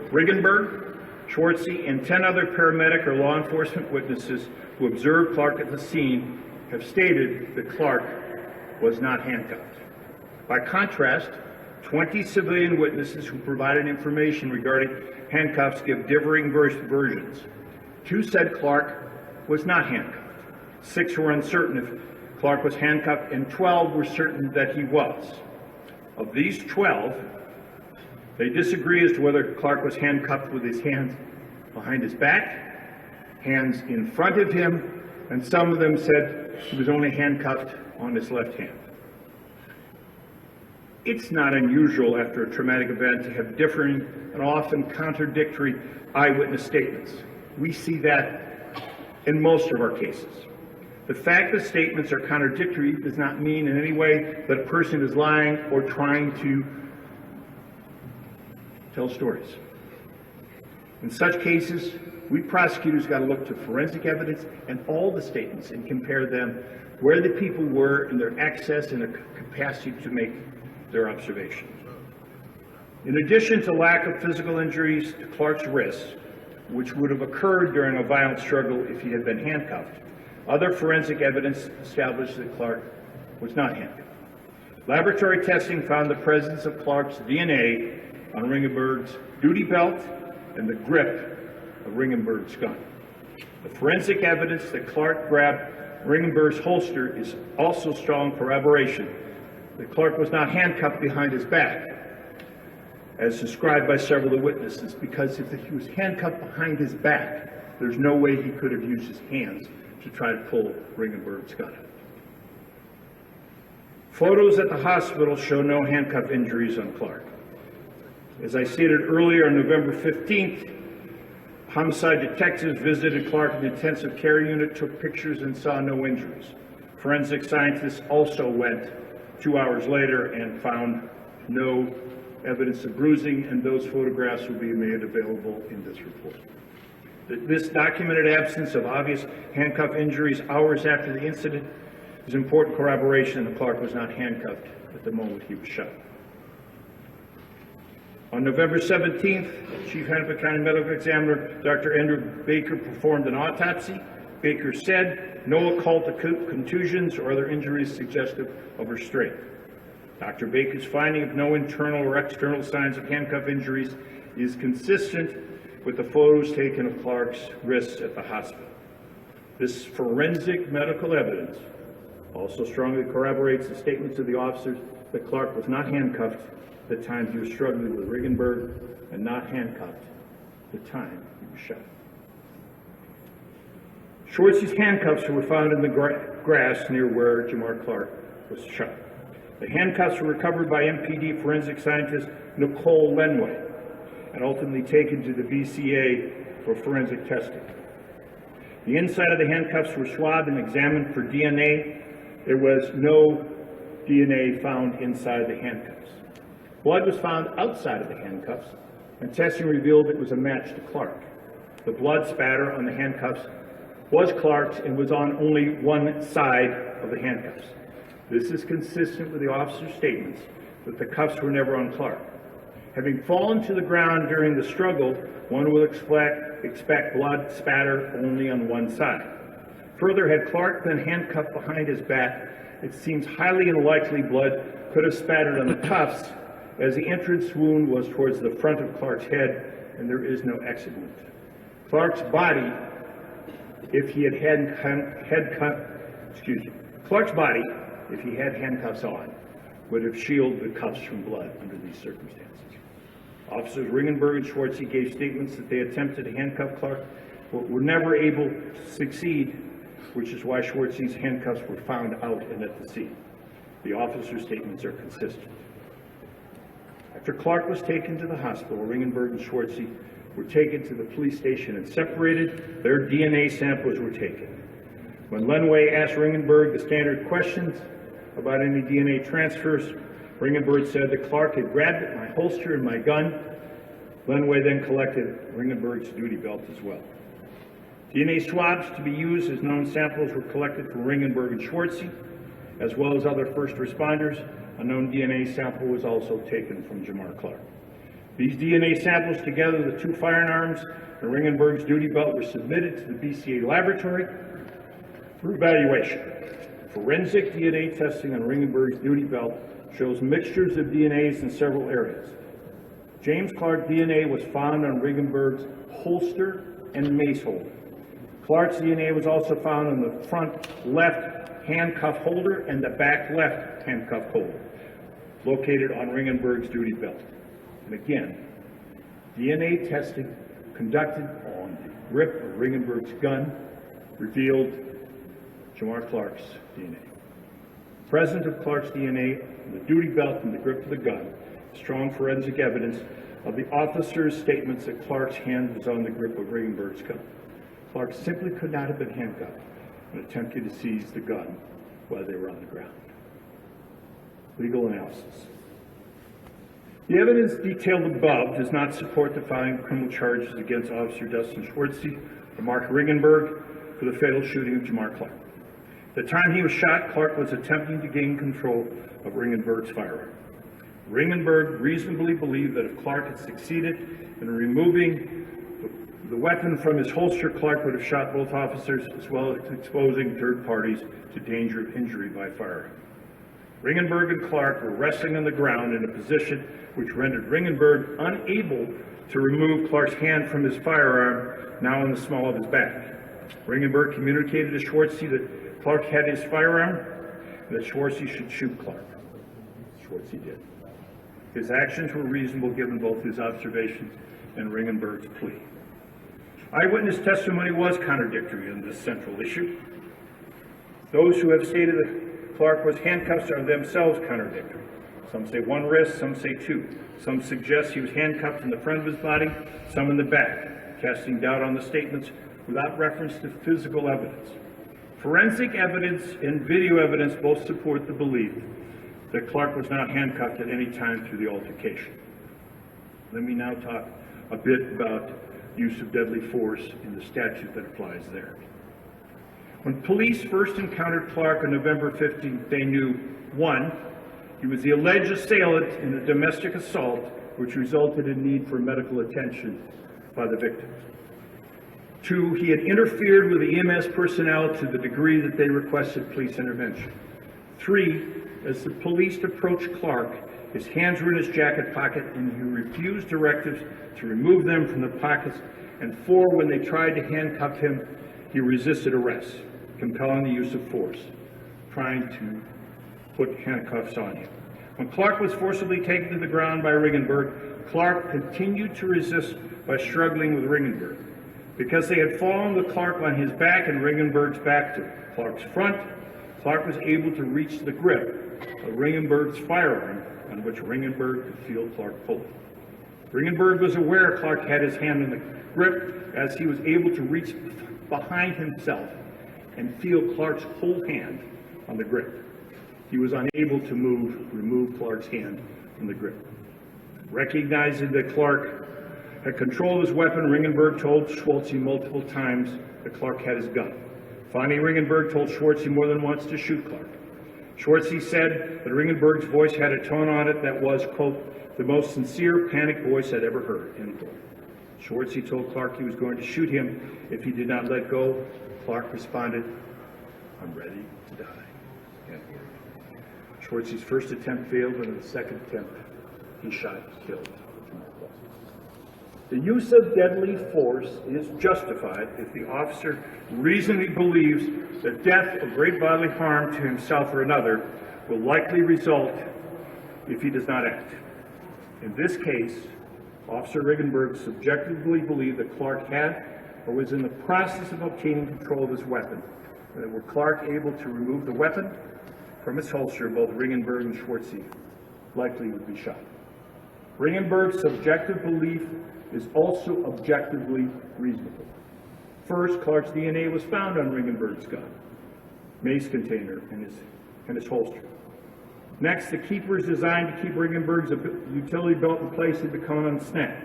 Ringenberg, Schwartzy, and 10 other paramedic or law enforcement witnesses who observed Clark at the scene have stated that Clark was not handcuffed. By contrast, 20 civilian witnesses who provided information regarding handcuffs give differing versions. 2 said Clark was not handcuffed. 6 were uncertain if Clark was handcuffed, and 12 were certain that he was. Of these 12, they disagree as to whether Clark was handcuffed with his hands behind his back, hands in front of him, and some of them said he was only handcuffed on his left hand. It's not unusual after a traumatic event to have differing and often contradictory eyewitness statements. We see that in most of our cases. The fact that statements are contradictory does not mean in any way that a person is lying or trying to tell stories. In such cases, we prosecutors got to look to forensic evidence and all the statements and compare them where the people were in their access and their capacity to make their observations. In addition to lack of physical injuries to Clark's wrists, which would have occurred during a violent struggle if he had been handcuffed, other forensic evidence established that Clark was not handcuffed. Laboratory testing found the presence of Clark's DNA on Ringenberg's duty belt and the grip of Ringenberg's gun. The forensic evidence that Clark grabbed Ringenberg's holster is also strong corroboration that Clark was not handcuffed behind his back, as described by several of the witnesses, because if he was handcuffed behind his back, there's no way he could have used his hands to try to pull Ringenberg's gun. Photos at the hospital show no handcuff injuries on Clark. As I stated earlier, on November 15th, homicide detectives visited Clark in the intensive care unit, took pictures, and saw no injuries. Forensic scientists also went 2 hours later and found no evidence of bruising, and those photographs will be made available in this report. This documented absence of obvious handcuff injuries hours after the incident is important corroboration that Clark was not handcuffed at the moment he was shot. On November 17th, Chief Hennepin County Medical Examiner Dr. Andrew Baker performed an autopsy. Baker said no occult contusions or other injuries suggestive of restraint. Dr. Baker's finding of no internal or external signs of handcuff injuries is consistent with the photos taken of Clark's wrists at the hospital. This forensic medical evidence also strongly corroborates the statements of the officers that Clark was not handcuffed at the time he was struggling with Ringenberg and not handcuffed at the time he was shot. Schwartz's handcuffs were found in the grass near where Jamar Clark was shot. The handcuffs were recovered by MPD forensic scientist Nicole Lenway and ultimately taken to the BCA for forensic testing. The inside of the handcuffs were swabbed and examined for DNA. There was no DNA found inside the handcuffs. Blood was found outside of the handcuffs, and testing revealed it was a match to Clark. The blood spatter on the handcuffs was Clark's and was on only one side of the handcuffs. This is consistent with the officer's statements that the cuffs were never on Clark. Having fallen to the ground during the struggle, one would expect blood spatter only on one side. Further, had Clark been handcuffed behind his back, it seems highly unlikely blood could have spattered on the cuffs, as the entrance wound was towards the front of Clark's head and there is no exit wound. Clark's body, if he had handcuffs on, would have shielded the cuffs from blood under these circumstances. Officers Ringenberg and Schwartzy gave statements that they attempted to handcuff Clark, but were never able to succeed, which is why Schwartzy's handcuffs were found out and at the scene. The officers' statements are consistent. After Clark was taken to the hospital, Ringenberg and Schwartzy were taken to the police station and separated. Their DNA samples were taken. When Lenway asked Ringenberg the standard questions about any DNA transfers, Ringenberg said that Clark had grabbed my holster and my gun. Lenway then collected Ringenberg's duty belt as well. DNA swabs to be used as known samples were collected from Ringenberg and Schwartzy, as well as other first responders. A known DNA sample was also taken from Jamar Clark. These DNA samples, together with the two firearms and Ringenberg's duty belt, were submitted to the BCA laboratory for evaluation. Forensic DNA testing on Ringenberg's duty belt shows mixtures of DNAs in several areas. James Clark DNA was found on Ringenberg's holster and mace holder. Clark's DNA was also found on the front left handcuff holder and the back left handcuff holder, located on Ringenberg's duty belt. And again, DNA testing conducted on the grip of Ringenberg's gun revealed Jamar Clark's DNA. Present of Clark's DNA on the duty belt and the grip of the gun, strong forensic evidence of the officer's statements that Clark's hand was on the grip of Ringenberg's gun. Clark simply could not have been handcuffed when attempting to seize the gun while they were on the ground. Legal analysis. The evidence detailed above does not support the filing of criminal charges against Officer Dustin Schwartzy or Mark Ringenberg for the fatal shooting of Jamar Clark. At the time he was shot, Clark was attempting to gain control of Ringenberg's firearm. Ringenberg reasonably believed that if Clark had succeeded in removing the weapon from his holster, Clark would have shot both officers, as well as exposing third parties to danger of injury by firearm. Ringenberg and Clark were wrestling on the ground in a position which rendered Ringenberg unable to remove Clark's hand from his firearm, now in the small of his back. Ringenberg communicated to Schwartzy that Clark had his firearm and that Schwartzy should shoot Clark. Schwartzy did. His actions were reasonable given both his observations and Ringenberg's plea. Eyewitness testimony was contradictory on this central issue. Those who have stated that Clark was handcuffed are themselves contradictory. Some say one wrist, some say two. Some suggest he was handcuffed in the front of his body, some in the back, casting doubt on the statements without reference to physical evidence. Forensic evidence and video evidence both support the belief that Clark was not handcuffed at any time through the altercation. Let me now talk a bit about use of deadly force in the statute that applies there. When police first encountered Clark on November 15th, they knew, 1, he was the alleged assailant in a domestic assault, which resulted in need for medical attention by the victim. 2, he had interfered with the EMS personnel to the degree that they requested police intervention. 3, as the police approached Clark, his hands were in his jacket pocket and he refused directives to remove them from the pockets. And 4, when they tried to handcuff him, he resisted arrest, compelling the use of force, trying to put handcuffs on him. When Clark was forcibly taken to the ground by Ringenberg, Clark continued to resist by struggling with Ringenberg. Because they had fallen with Clark on his back and Ringenberg's back to Clark's front, Clark was able to reach the grip of Ringenberg's firearm, on which Ringenberg could feel Clark pull. Ringenberg was aware Clark had his hand in the grip as he was able to reach behind himself and feel Clark's whole hand on the grip. He was unable to remove Clark's hand from the grip. Recognizing that Clark had control of his weapon, Ringenberg told Schwartzy multiple times that Clark had his gun. Finally, Ringenberg told Schwartzy more than once to shoot Clark. Schwartzy said that Ringenberg's voice had a tone on it that was, quote, the most sincere, panicked voice I'd ever heard, end quote. Schwartzy told Clark he was going to shoot him if he did not let go. Clark responded, I'm ready to die. End quote. Schwartzy's first attempt failed, but in the second attempt, he shot and killed. The use of deadly force is justified if the officer reasonably believes that death or great bodily harm to himself or another will likely result if he does not act. In this case, Officer Ringenberg subjectively believed that Clark had or was in the process of obtaining control of his weapon, and that were Clark able to remove the weapon from its holster, both Ringenberg and Schwartzy likely would be shot. Ringenberg's subjective belief is also objectively reasonable. First, Clark's DNA was found on Ringenberg's gun, mace container, and his holster. Next, the keeper is designed to keep Ringenberg's utility belt in place and become unsnapped.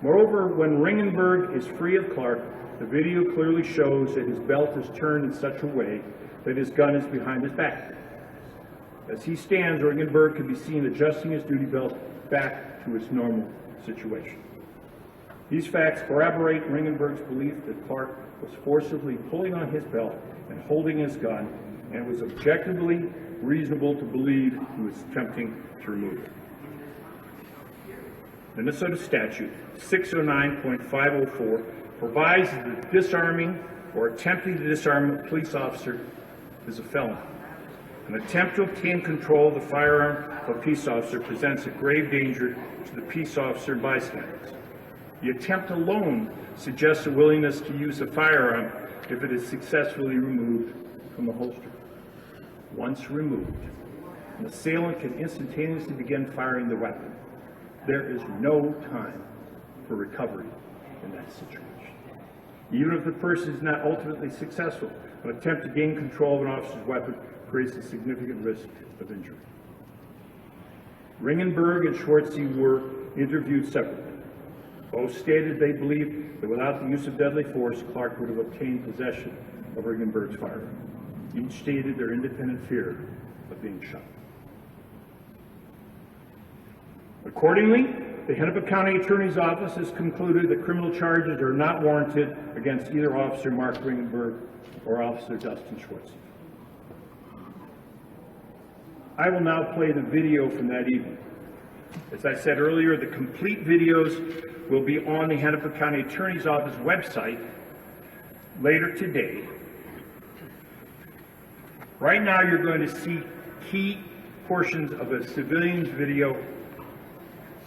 Moreover, when Ringenberg is free of Clark, the video clearly shows that his belt is turned in such a way that his gun is behind his back. As he stands, Ringenberg can be seen adjusting his duty belt back to its normal situation. These facts corroborate Ringenberg's belief that Clark was forcibly pulling on his belt and holding his gun, and it was objectively reasonable to believe he was attempting to remove it. Minnesota statute 609.504 provides that disarming or attempting to disarm a police officer is a felony. An attempt to obtain control of the firearm of a peace officer presents a grave danger to the peace officer and bystanders. The attempt alone suggests a willingness to use a firearm if it is successfully removed from the holster. Once removed, an assailant can instantaneously begin firing the weapon. There is no time for recovery in that situation. Even if the person is not ultimately successful, an attempt to gain control of an officer's weapon creates a significant risk of injury. Ringenberg and Schwartzy were interviewed separately. Both stated they believed that without the use of deadly force, Clark would have obtained possession of Ringenberg's firearm. Each stated their independent fear of being shot. Accordingly, the Hennepin County Attorney's Office has concluded that criminal charges are not warranted against either Officer Mark Ringenberg or Officer Dustin Schwartzy. I will now play the video from that evening. As I said earlier, the complete videos will be on the Hennepin County Attorney's Office website later today. Right now, you're going to see key portions of a civilian's video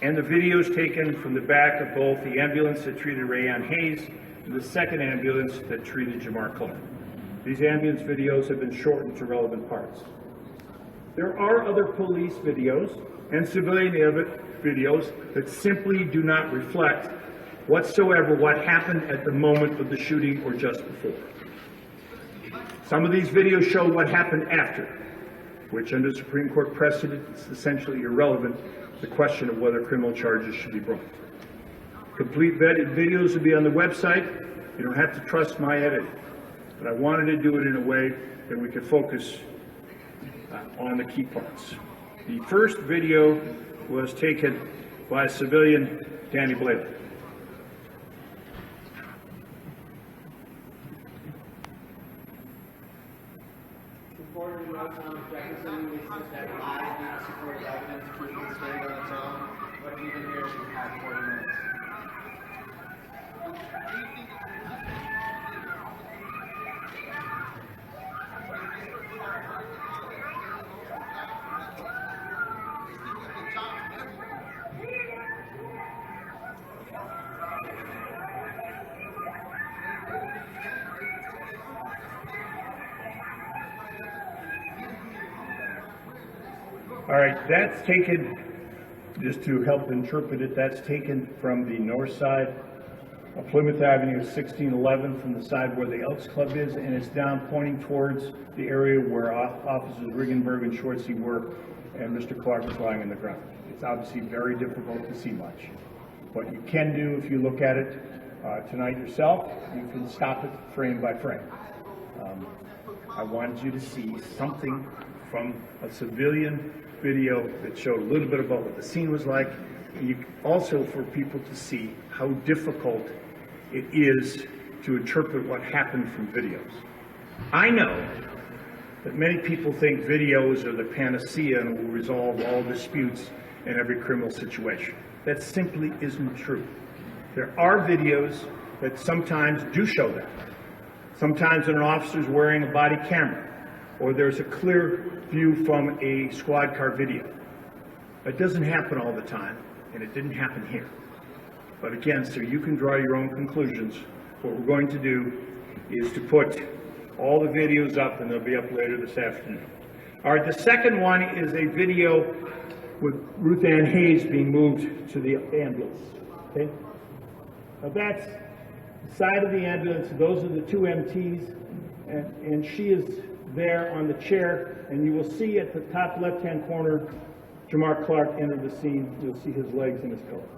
and the videos taken from the back of both the ambulance that treated Rayanne Hayes and the second ambulance that treated Jamar Clark. These ambulance videos have been shortened to relevant parts. There are other police videos and civilian videos that simply do not reflect whatsoever what happened at the moment of the shooting or just before. Some of these videos show what happened after, which under Supreme Court precedent is essentially irrelevant to the question of whether criminal charges should be brought. Complete videos will be on the website. You don't have to trust my editing, but I wanted to do it in a way that we could focus on the key parts. The first video was taken by civilian Danny Blaylock. Reporter notes on Jefferson releases that live due to support evidence keeping it stand on its own. What have you been hearing for the past 40 minutes? All right, that's taken, just to help interpret it, that's taken from the north side Plymouth Avenue 1611 from the side where the Elks Club is, and it's down pointing towards the area where Officers Riggenberg and Shortsey were, and Mr. Clark is lying on the ground. It's obviously very difficult to see much. What you can do, if you look at it tonight yourself, you can stop it frame by frame. I wanted you to see something from a civilian video that showed a little bit about what the scene was like, and also for people to see how difficult it is to interpret what happened from videos. I know that many people think videos are the panacea and will resolve all disputes in every criminal situation. That simply isn't true. There are videos that sometimes do show that. Sometimes when an officer's wearing a body camera, or there's a clear view from a squad car video. It doesn't happen all the time, and it didn't happen here. But again, so you can draw your own conclusions, what we're going to do is to put all the videos up, and they'll be up later this afternoon. All right, the second one is a video with Ruth Ann Hayes being moved to the ambulance. Okay? Now that's the side of the ambulance. Those are the two MTs, and she is there on the chair, and you will see at the top left-hand corner, Jamar Clark enter the scene. You'll see his legs and his coat.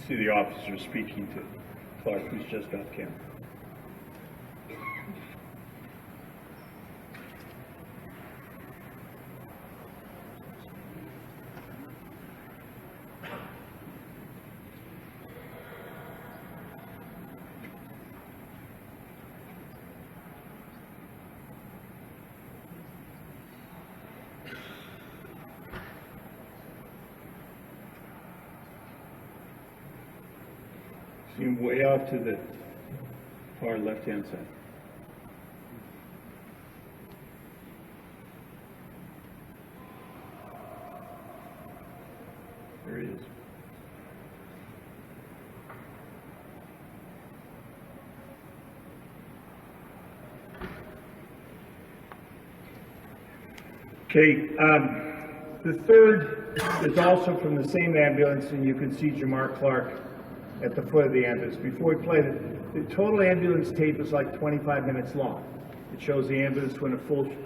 See the officer speaking to Clark, who's just off camera. See him way off to the far left-hand side. There he is. Okay, the third is also from the same ambulance, and you can see Jamar Clark at the foot of the ambulance. Before we played it, the total ambulance tape is like 25 minutes long. It shows the ambulance when it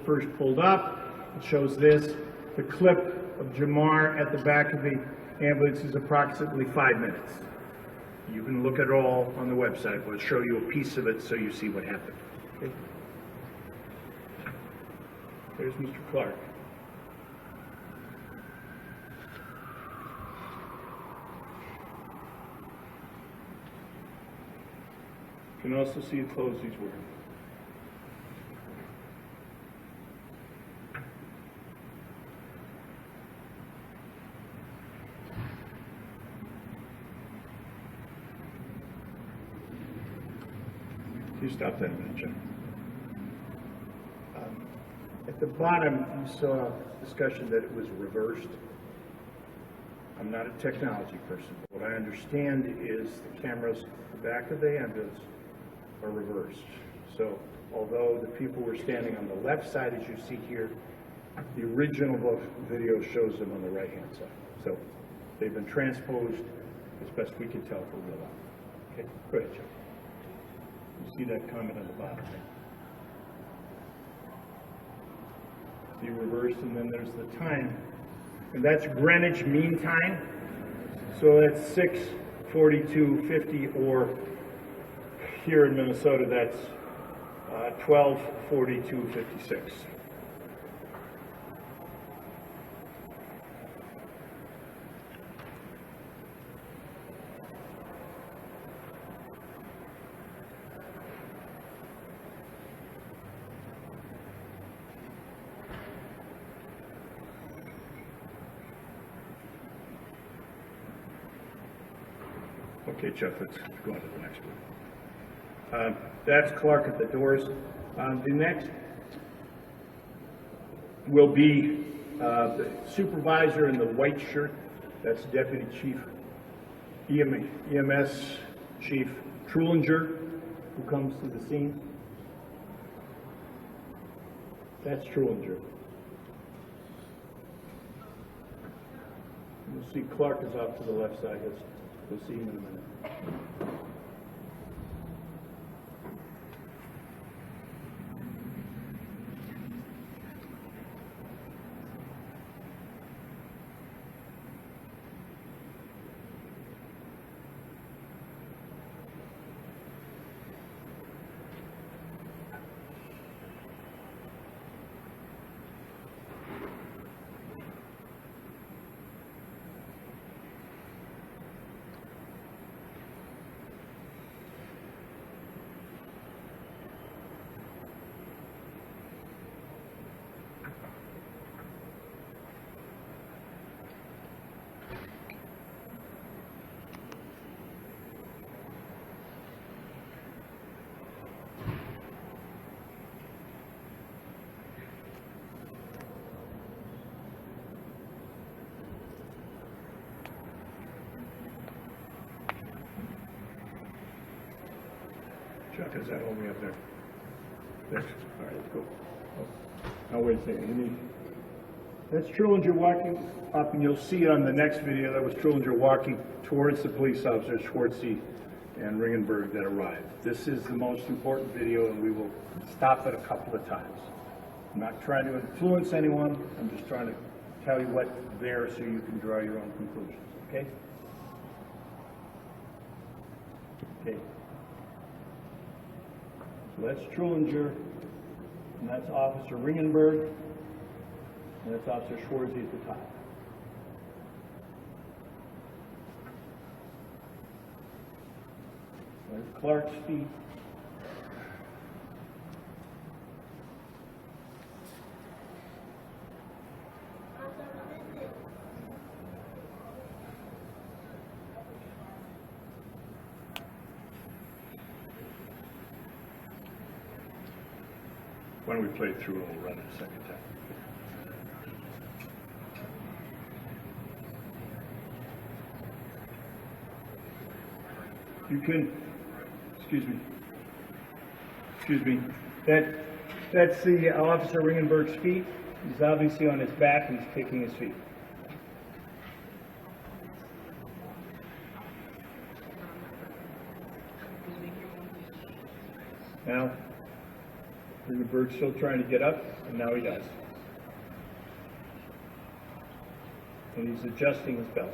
first pulled up. It shows this. The clip of Jamar at the back of the ambulance is approximately 5 minutes. You can look at it all on the website. We'll show you a piece of it so you see what happened. Okay. There's Mr. Clark. You can also see the clothes he's wearing. Can you stop that a minute, John? At the bottom, you saw a discussion that it was reversed. I'm not a technology person, but what I understand is the cameras at the back of the ambulance are reversed. So although the people were standing on the left side, as you see here, the original video shows them on the right-hand side. So they've been transposed as best we can tell for real life. Okay, go ahead, Chuck. You see that comment on the bottom there. See reversed, and then there's the time. And that's Greenwich Mean Time. So that's 6:42:50, or here in Minnesota, that's 12:42:56. Okay, Chuck, let's go on to the next one. That's Clark at the doors. The next will be the supervisor in the white shirt. That's Deputy Chief EMS Chief Trulinger, who comes to the scene. That's Trulinger. You'll see Clark is off to the left side. You'll see him in a minute. Chuck, is that all we have there? That's, all right, let's go. Oh, now wait a second. That's Trulinger walking up, and you'll see it on the next video. That was Trulinger walking towards the police officers, Schwartzy and Ringenberg that arrived. This is the most important video, and we will stop it a couple of times. I'm not trying to influence anyone. I'm just trying to tell you what's there so you can draw your own conclusions, okay? Okay. So that's Trulinger, and that's Officer Ringenberg, and that's Officer Schwartzy at the top. There's Clark's feet. Why don't we play it through and we'll run it a second time. You can, excuse me, that's the Officer Ringenberg's feet. He's obviously on his back and he's kicking his feet. Now, Ringenberg's still trying to get up, and now he does. And he's adjusting his belt.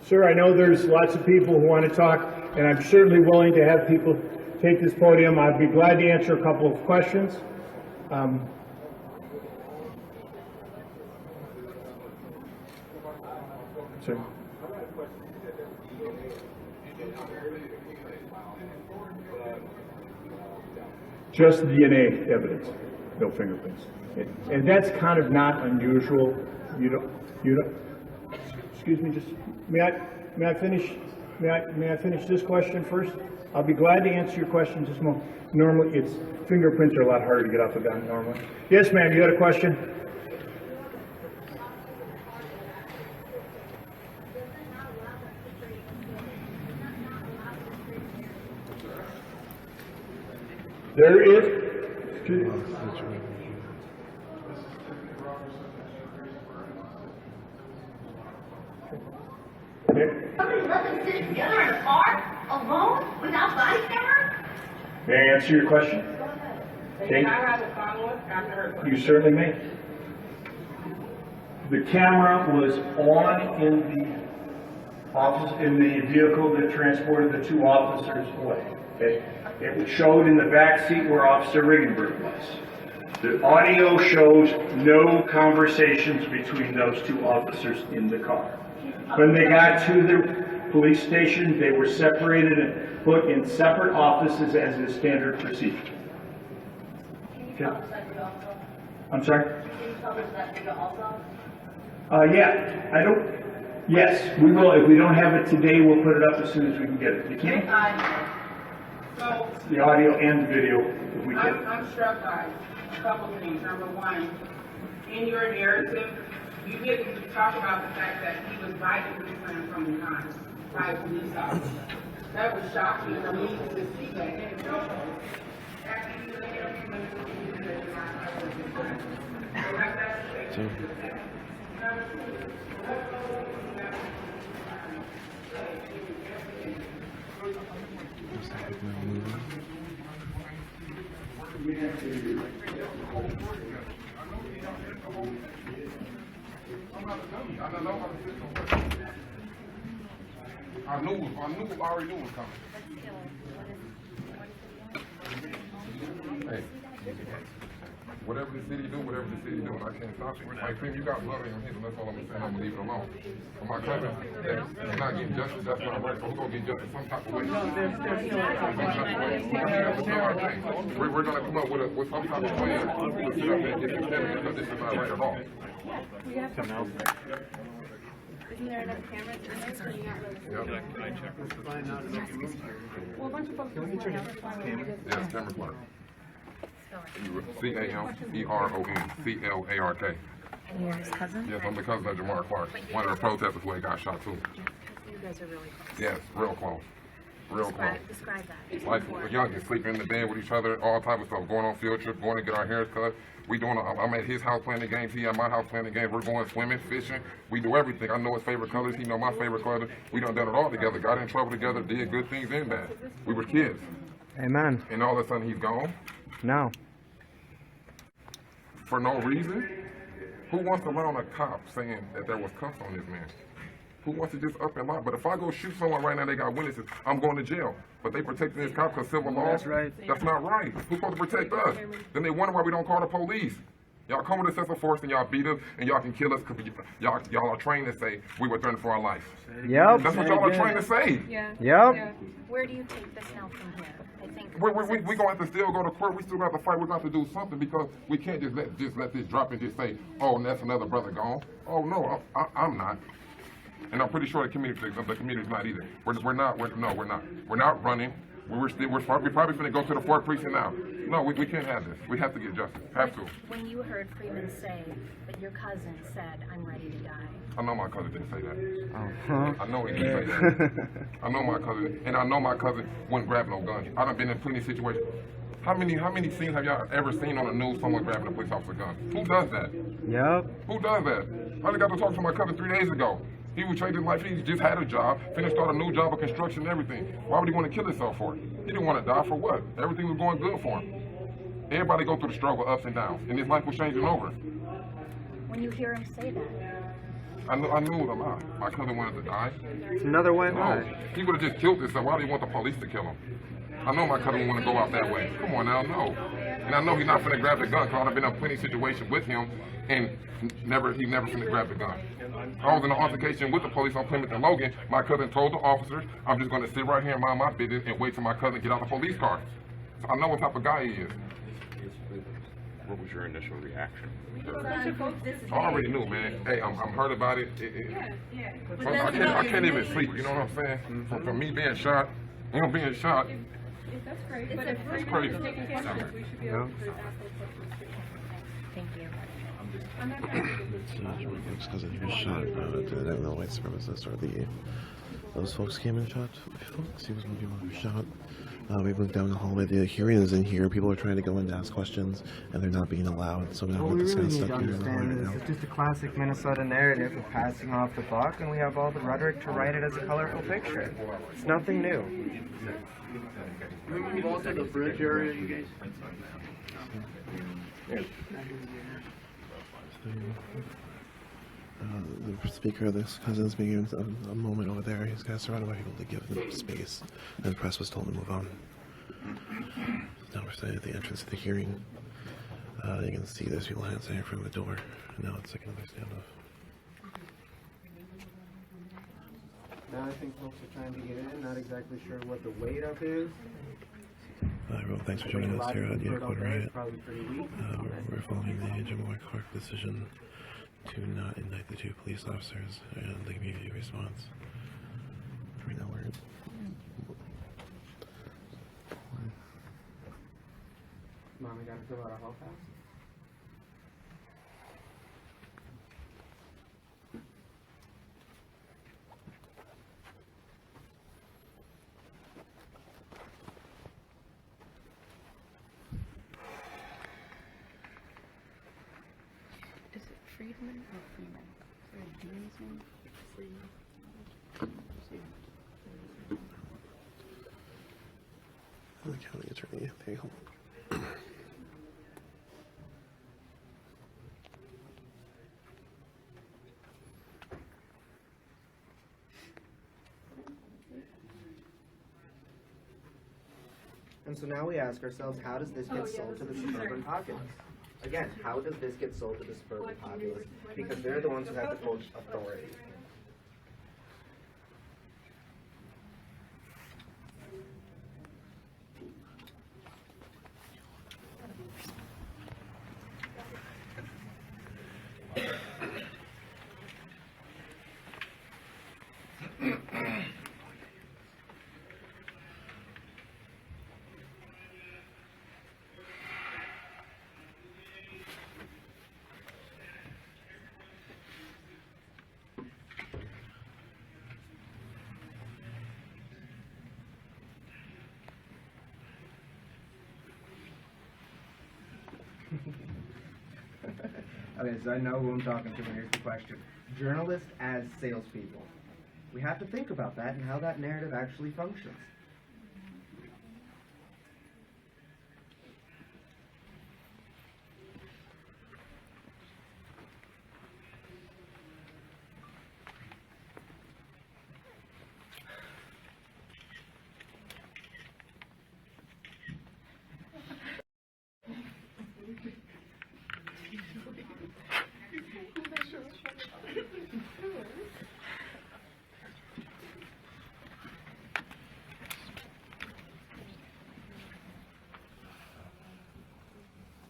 Sir, I know there's lots of people who want to talk, and I'm certainly willing to have people take this podium. I'd be glad to answer a couple of questions. Sir? Just DNA evidence, no fingerprints. And that's kind of not unusual. You don't, excuse me, just, may I finish this question first? I'll be glad to answer your question just a moment. Normally, fingerprints are a lot harder to get off a gun normally. Yes, ma'am, you had a question? There is, excuse me. Somebody let them sit together in a car, alone, without body camera? May I answer your question? Okay? Can I have a follow-up after her question? You certainly may. The camera was on in the vehicle that transported the two officers away. Okay? It showed in the back seat where Officer Riggenberg was. The audio shows no conversations between those two officers in the car. When they got to the police station, they were separated and put in separate offices as is standard procedure. Okay. I'm sorry? Can you tell us that video also? Yes, we will. If we don't have it today, we'll put it up as soon as we can get it. You can't? So, The audio and the video, if we can. I'm struck by a couple things. Number one, in your narrative, you didn't talk about the fact that he was violently slammed from behind by a police officer. That was shocking for me to see that in the photo. I already knew it was coming. Hey, whatever the city do, and I can't stop it. Like, Tim, you got blood on your hands, and that's all I'm saying. I'm gonna leave it alone. For my cousin, that's not getting justice. That's not right. So we're gonna get justice some type of way. We're gonna come up with some type of plan to sit up there and get this done because this is not right at all. Isn't there enough cameras in there so you're not really... Can I check this to find out? Well, a bunch of folks just want to Yes, Jamar Clark. C-A-M-E-R-O-N-C-L-A-R-K. And you're his cousin? Yes, I'm the cousin of Jamar Clark, one of the protesters who got shot too. You guys are really close. Yes, real close. Real close. Describe that. Like, we're young and sleeping in the bed with each other, all type of stuff, going on field trips, going to get our hair cut. I'm at his house playing the games, he at my house playing the games. We're going swimming, fishing. We do everything. I know his favorite colors, he know my favorite color. We done it all together, got in trouble together, did good things and bad. We were kids. Amen. And all of a sudden he's gone. No. For no reason? Who wants to run on a cop saying that there was cuffs on this man? Who wants to just up and lie? But if I go shoot someone right now, they got witnesses, I'm going to jail. But they protecting this cop because civil law? That's right. That's not right. Who's supposed to protect us? Then they wonder why we don't call the police. Y'all come with excessive force and y'all beat us and y'all can kill us because y'all are trained to say we were threatened for our life. Yep. That's what y'all are trained to say. Yeah. Yep. Where do you take this now from here? I think... We're going to have to still go to court. We still have to fight. We're going to have to do something because we can't just let this drop and just say, oh, and that's another brother gone. Oh, no, I'm not. And I'm pretty sure the community's not either. We're not running. We're probably gonna go to the 4th precinct now. No, we can't have this. We have to get justice. Have to. When you heard Freeman say that your cousin said, I'm ready to die. I know my cousin didn't say that. Uh-huh. I know he didn't say that. I know my cousin, and I know my cousin wouldn't grab no gun. I done been in plenty of situations. How many scenes have y'all ever seen on the news someone grabbing a police officer gun? Who does that? Yep. Who does that? I just got to talk to my cousin 3 days ago. He would change his life. He just had a job, finished start a new job of construction and everything. Why would he want to kill himself for it? He didn't want to die for what? Everything was going good for him. Everybody go through the struggle, ups and downs, and his life was changing over. When you hear him say that, I knew it was a lie. My cousin wanted to die. It's another way. No, he would have just killed himself. Why do you want the police to kill him? I know my cousin want to go out that way. Come on now, no. And I know he's not finna grab the gun because I've been in plenty of situations with him and he never finna grab the gun. I was in an altercation with the police on Plymouth and Logan. My cousin told the officers, I'm just gonna sit right here and mind my business and wait till my cousin get out the police car. So I know what type of guy he is. What was your initial reaction? I already knew, man. Hey, I'm hurt about it. I can't even sleep, you know what I'm saying? From me being shot, being shot. that's great. But if that's crazy. We should be able to ask those questions. Thank you. It's because he was shot. The white supremacist or the Those folks came and shot folks. He was one of the people who shot. We moved down the hallway. The hearing is in here. People are trying to go in to ask questions, and they're not being allowed. So now What we're we just really kind of need to stuck here in the hallway understand right is now. it's just a classic Minnesota narrative of passing off the buck, and we have all the rhetoric to write it as a colorful picture. It's nothing new. Can we move on to the bridge area, you guys? The speaker of this cousin's being given a moment over there. He's kind of surrounded by people to give them space, and the press was told to move on. Now we're standing at the entrance of the hearing. You can see there's people standing in front of the door. And now it's like another standoff. Now I think folks are trying to get in, not exactly sure what the weight up is. Everyone, thanks for joining us here at Unicorn Riot. Probably pretty weak. We're following the Jamar Clark decision to not indict the 2 police officers and the community response. Right now we're Mom, we gotta fill out a hall pass? Is it Friedman or Freeman? Friedman? the county attorney. There you go. And so now we ask ourselves, how does this get sold to the suburban populace? Again, how does this get sold to the suburban populace? Because they're the ones who have the quote authority. Okay, so I know who I'm talking to, and here's the question. Journalists as salespeople. We have to think about that and how that narrative actually functions.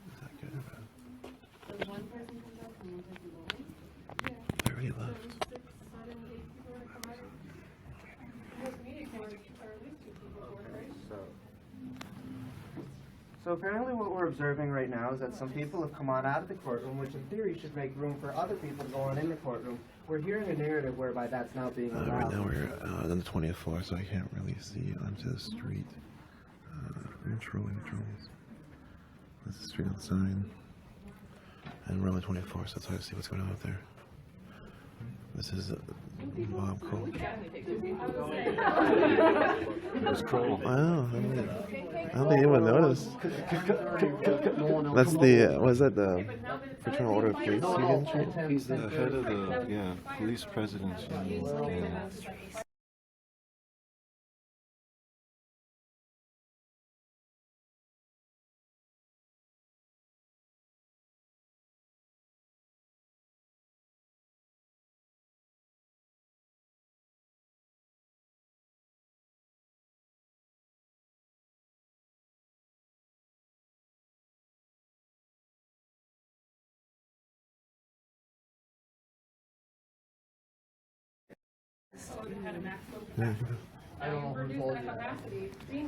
Is that good or bad? I already left. So apparently what we're observing right now is that some people have come on out of the courtroom, which in theory should make room for other people to go on in the courtroom. We're hearing a narrative whereby that's now being allowed. Right now we're on the 20th floor, so I can't really see onto the street. I'm trolling trolls. This is the street outside. And we're on the 20th floor, so that's why I see what's going on out there. This is Bob Cole. It's cold. Wow, I don't think anyone noticed. That's the, was that the Fraternal Order of Police Union? He's the head of the police president's union. Yeah. I don't know who told you.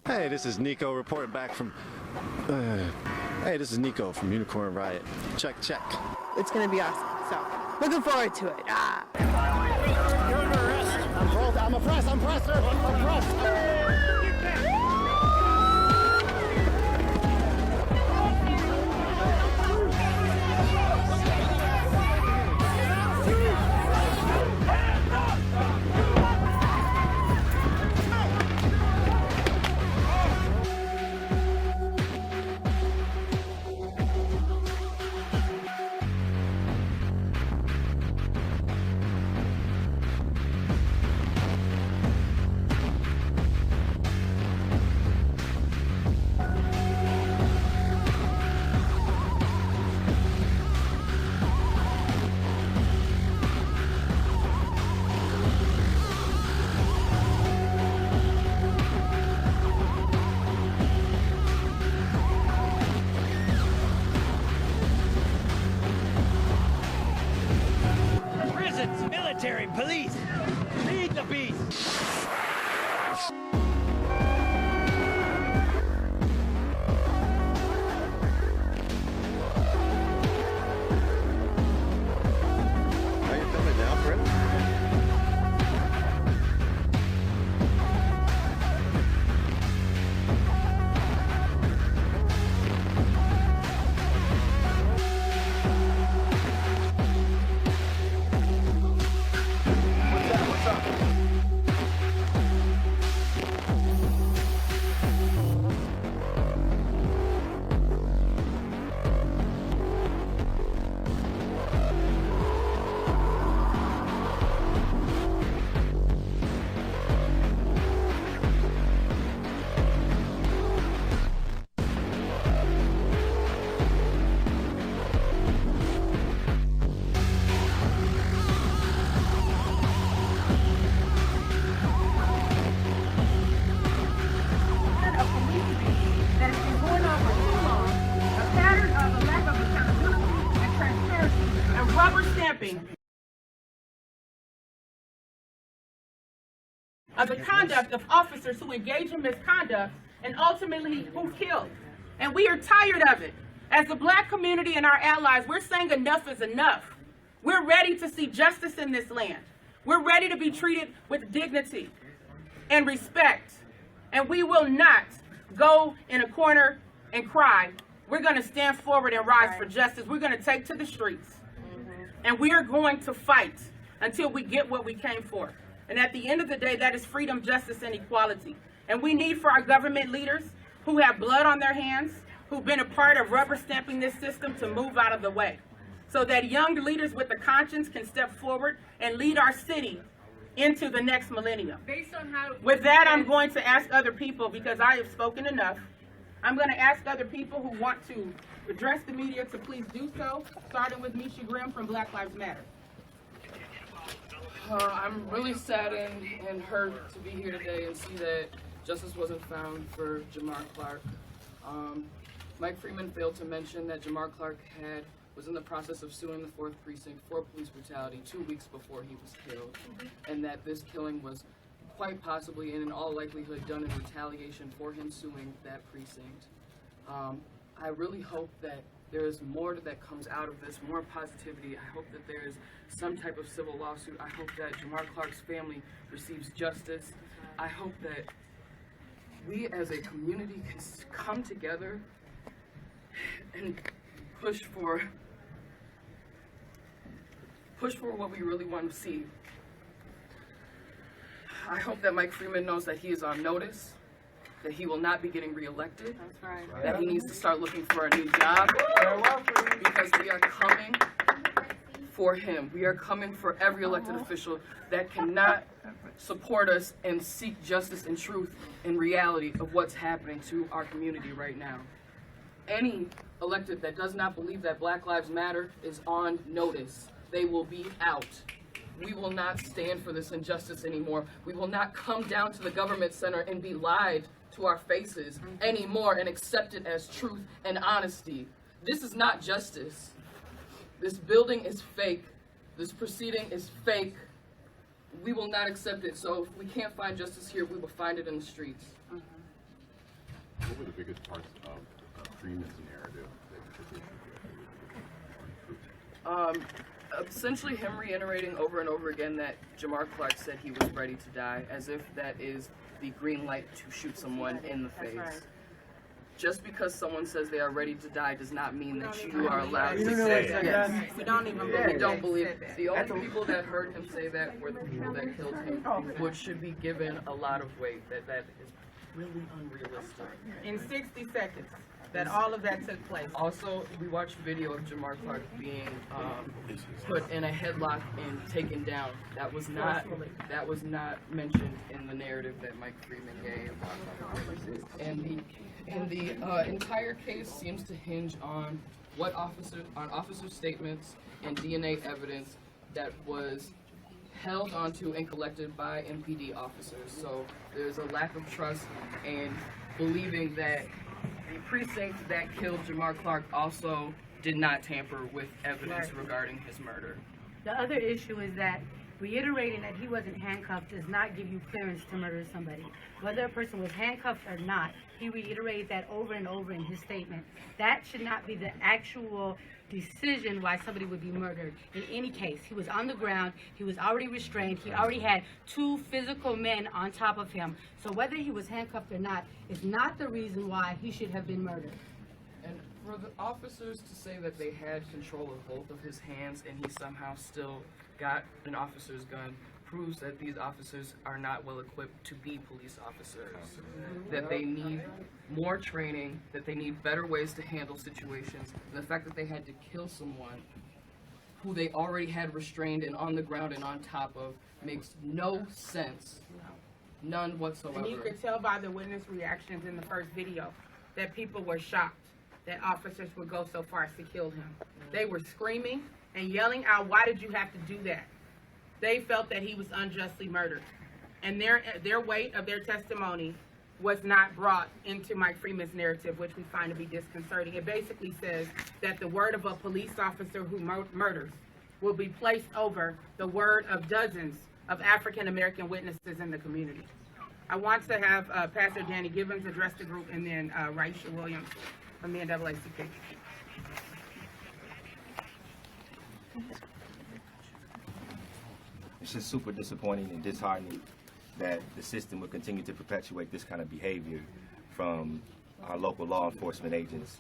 Hey, this is Nico reporting back from. Hey, this is Nico from Unicorn Riot. Check, check. It's gonna be awesome. So, looking forward to it. You're under arrest. I'm oppressed. I'm pressed. I'm pressed. Military, police, feed the beast. Are you filming now, Fred? Of the conduct of officers who engage in misconduct and ultimately who's killed. And we are tired of it. As the Black community and our allies, we're saying enough is enough. We're ready to see justice in this land. We're ready to be treated with dignity and respect. And we will not go in a corner and cry. We're going to stand forward and rise for justice. We're going to take to the streets. And we are going to fight until we get what we came for. And at the end of the day, that is freedom, justice, and equality. And we need for our government leaders who have blood on their hands, who've been a part of rubber stamping this system, to move out of the way, so that young leaders with a conscience can step forward and lead our city into the next millennium. With that, I'm going to ask other people, because I have spoken enough, I'm going to ask other people who want to address the media to please do so, starting with Misha Grimm from Black Lives Matter. I'm really saddened and hurt to be here today and see that justice wasn't found for Jamar Clark. Mike Freeman failed to mention that Jamar Clark was in the process of suing the 4th Precinct for police brutality 2 weeks before he was killed, and that this killing was quite possibly and in all likelihood done in retaliation for him suing that precinct. I really hope that there is more that comes out of this, more positivity. I hope that there is some type of civil lawsuit. I hope that Jamar Clark's family receives justice. I hope that we as a community can come together and push for what we really want to see. I hope that Mike Freeman knows that he is on notice, that he will not be getting reelected. That's right. That he needs to start looking for a new job, because we are coming for him. We are coming for every elected official that cannot support us and seek justice and truth and reality of what's happening to our community right now. Any elected that does not believe that Black Lives Matter is on notice. They will be out. We will not stand for this injustice anymore. We will not come down to the government center and be lied to our faces anymore and accept it as truth and honesty. This is not justice. This building is fake. This proceeding is fake. we will not accept it. So if we can't find justice here, we will find it in the streets. What were the biggest parts of Freeman's narrative that Essentially him reiterating over and over again that Jamar Clark said he was ready to die, as if that is the green light to shoot someone in the face. right. Just because someone says they are ready to die does not mean that you are allowed You to don't know say what it. that Yes. We don't even We believe don't they believe said that. the only people that heard him say that were the people that killed him, which should be given a lot of weight. That is really unrealistic. In 60 seconds, that all of that took place. Also, we watched video of Jamar Clark being put in a headlock and taken down. That was not mentioned in the narrative that Mike Freeman gave. And the entire case seems to hinge on officer statements and DNA evidence that was held onto and collected by MPD officers. So there's a lack of trust and believing that the precinct that killed Jamar Clark also did not tamper with evidence regarding his murder. The other issue is that reiterating that he wasn't handcuffed does not give you clearance to murder somebody. Whether a person was handcuffed or not, he reiterated that over and over in his statement. That should not be the actual decision why somebody would be murdered. In any case, he was on the ground, he was already restrained, he already had 2 physical men on top of him. So whether he was handcuffed or not is not the reason why he should have been murdered. And for the officers to say that they had control of both of his hands and he somehow still got an officer's gun proves that these officers are not well equipped to be police officers. That they need more training, that they need better ways to handle situations. And the fact that they had to kill someone who they already had restrained and on the ground and on top of makes no sense. None whatsoever. And you could tell by the witness reactions in the first video that people were shocked that officers would go so far as to kill him. They were screaming and yelling out, "Why did you have to do that?" They felt that he was unjustly murdered. And their weight of their testimony was not brought into Mike Freeman's narrative, which we find to be disconcerting. It basically says that the word of a police officer who murders will be placed over the word of dozens of African-American witnesses in the community. I want to have Pastor Danny Gibbons address the group, and then Raisha Williams from the NAACP. It's just super disappointing and disheartening that the system will continue to perpetuate this kind of behavior from our local law enforcement agents.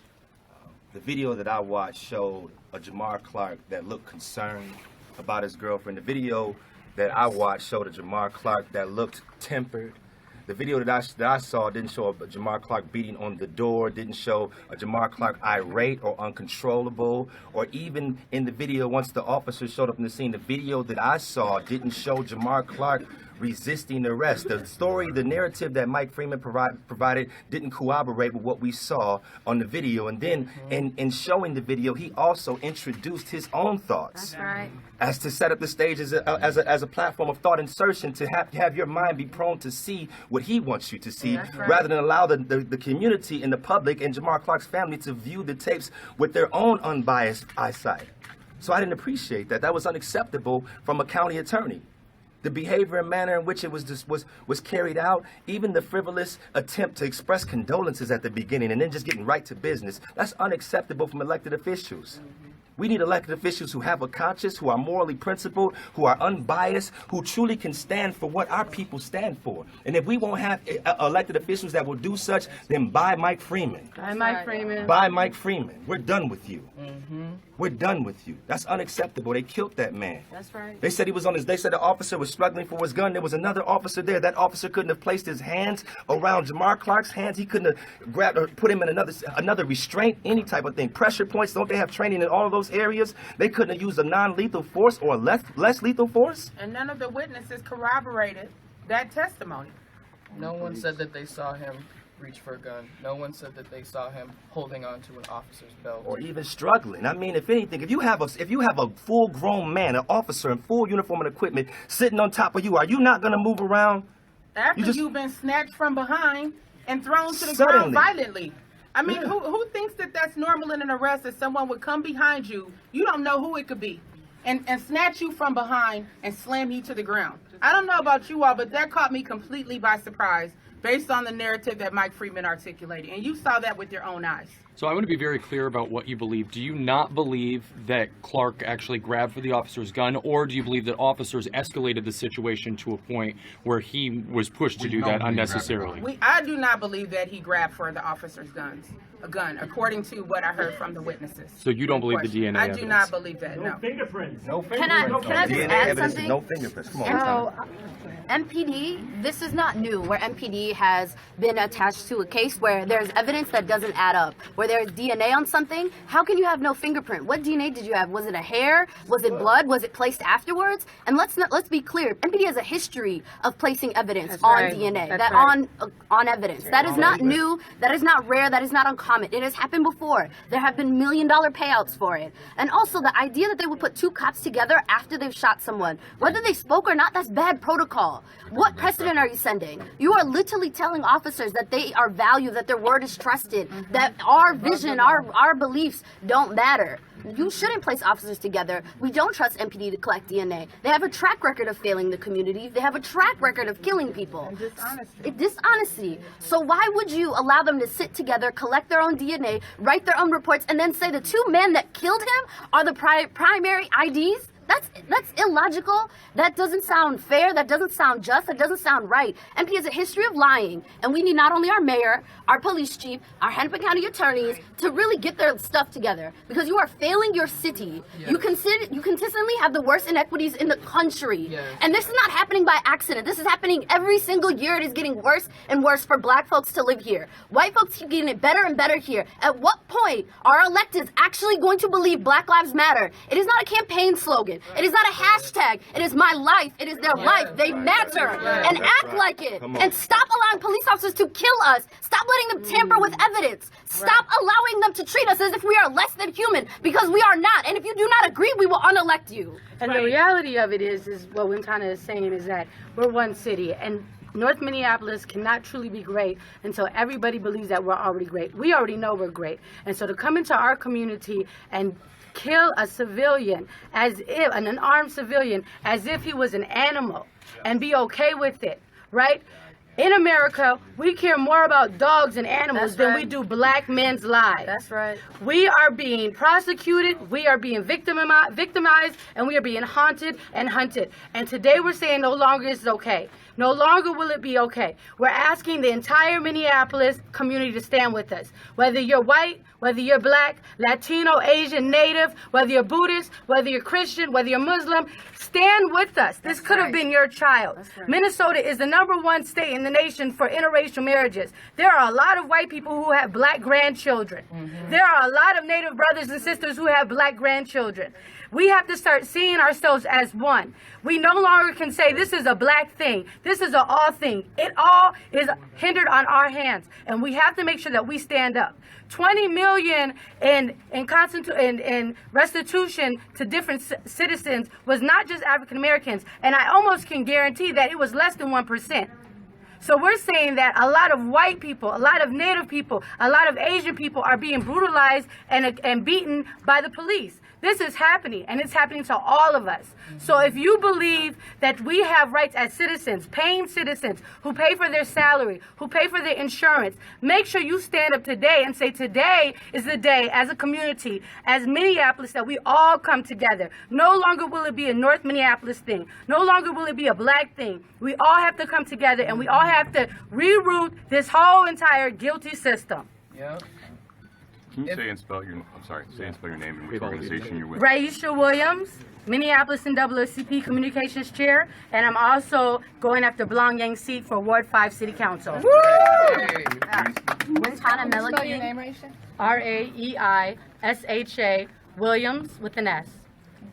The video that I watched showed a Jamar Clark that looked concerned about his girlfriend. The video that I watched showed a Jamar Clark that looked tempered. The video that I saw didn't show a Jamar Clark beating on the door, didn't show a Jamar Clark irate or uncontrollable, or even in the video once the officers showed up in the scene, the video that I saw didn't show Jamar Clark resisting arrest. The story, the narrative that Mike Freeman provided didn't corroborate with what we saw on the video. And then in showing the video, he also introduced his own thoughts. That's right. As to set up the stage as a platform of thought insertion, to have your mind be prone to see what he wants you to see, right. rather than allow the community and the public and Jamar Clark's family to view the tapes with their own unbiased eyesight. So I didn't appreciate that. That was unacceptable from a county attorney. The behavior and manner in which it was carried out, even the frivolous attempt to express condolences at the beginning and then just getting right to business, that's unacceptable from elected officials. We need elected officials who have a conscience, who are morally principled, who are unbiased, who truly can stand for what our people stand for. And if we won't have elected officials that will do such, then buy Mike Freeman. Buy Mike Freeman. Buy Mike Freeman. We're done with you. We're done with you. That's unacceptable. They killed that man. That's right. They said he was on his. They said the officer was struggling for his gun. There was another officer there. That officer couldn't have placed his hands around Jamar Clark's hands. He couldn't have grabbed or put him in another restraint, any type of thing. Pressure points. Don't they have training in all of those areas? They couldn't have used a non-lethal force or a less lethal force. And none of the witnesses corroborated that testimony. No one said that they saw him reach for a gun. No one said that they saw him holding onto an officer's belt. Or even struggling. I mean, if anything, if you have a full-grown man, an officer in full uniform and equipment sitting on top of you, are you not going to move around? After you've been snatched from behind and thrown to the ground violently. I mean, who thinks that that's normal in an arrest, that someone would come behind you, you don't know who it could be, and snatch you from behind and slam you to the ground? I don't know about you all, but that caught me completely by surprise based on the narrative that Mike Freeman articulated. And you saw that with your own eyes. So I want to be very clear about what you believe. Do you not believe that Clark actually grabbed for the officer's gun, or do you believe that officers escalated the situation to a point where he was pushed to do that unnecessarily? I do not believe that he grabbed for the officer's gun, according to what I heard from the witnesses. So you don't believe the DNA I evidence? do not believe that, no. Fingerprints. No Can I just add something? No fingerprints. Come on. So, MPD, this is not new, where MPD has been attached to a case where there's evidence that doesn't add up, where there's DNA on something. How can you have no fingerprint? What DNA did you have? Was it a hair? Was it blood? Was it placed afterwards? And let's be clear, MPD has a history of placing evidence on DNA, on evidence. That is not new, that is not rare, that is not uncommon. It has happened before. There have been $1 million payouts for it. And also the idea that they would put two cops together after they've shot someone, whether they spoke or not, that's bad protocol. What precedent are you sending? You are literally telling officers that they are valued, that their word is trusted, that our vision, our beliefs don't matter. You shouldn't place officers together. We don't trust MPD to collect DNA. They have a track record of failing the community. They have a track record of killing people. And dishonesty. So why would you allow them to sit together, collect their own DNA, write their own reports, and then say the two men that killed him are the primary IDs? That's illogical. That doesn't sound fair. That doesn't sound just. That doesn't sound right. MP has a history of lying, and we need not only our mayor, our police chief, our Hennepin County attorneys to really get their stuff together, because you are failing your city. Yes. You consistently have the worst inequities in the country, and this is not happening by accident. This is happening every single year. It is getting worse and worse for Black folks to live here. White folks keep getting it better and better here. At what point are electeds actually going to believe Black Lives Matter? It is not a campaign slogan. It is not a hashtag. It is my life. It is their life. They matter. And act like it. And stop allowing police officers to kill us. Stop letting them tamper with evidence. Stop allowing them to treat us as if we are less than human, because we are not. And if you do not agree, we will unelect you. And the reality of it is what Wintana is saying is that we're one city, and North Minneapolis cannot truly be great until everybody believes that we're already great. We already know we're great. And so to come into our community and kill a civilian, as if an unarmed civilian, as if he was an animal, and be okay with it, right? In America, we care more about dogs and animals than we do Black men's lives. That's right. We are being prosecuted, we are being victimized, and we are being haunted and hunted. And today we're saying no longer is it okay. No longer will it be okay. We're asking the entire Minneapolis community to stand with us. Whether you're white, whether you're Black, Latino, Asian, Native, whether you're Buddhist, whether you're Christian, whether you're Muslim, stand with us. This could have been your child. Minnesota is the #1 state in the nation for interracial marriages. There are a lot of white people who have Black grandchildren. There are a lot of Native brothers and sisters who have Black grandchildren. We have to start seeing ourselves as one. We no longer can say this is a Black thing. This is an all thing. It all is hindered on our hands, and we have to make sure that we stand up. $20 million in restitution to different citizens was not just African Americans, and I almost can guarantee that it was less than 1%. So we're saying that a lot of white people, a lot of Native people, a lot of Asian people are being brutalized and beaten by the police. This is happening, and it's happening to all of us. So if you believe that we have rights as citizens, paying citizens who pay for their salary, who pay for their insurance, make sure you stand up today and say today is the day as a community, as Minneapolis, that we all come together. No longer will it be a North Minneapolis thing. No longer will it be a Black thing. We all have to come together, and we all have to reroute this whole entire guilty system. Yeah. Can you say and spell your name and which organization you're with? Raisha Williams, Minneapolis NAACP Communications Chair, and I'm also going after Blong Yang seat for Ward 5 City Council. Wintana Melody. Raeisha Williams with an S.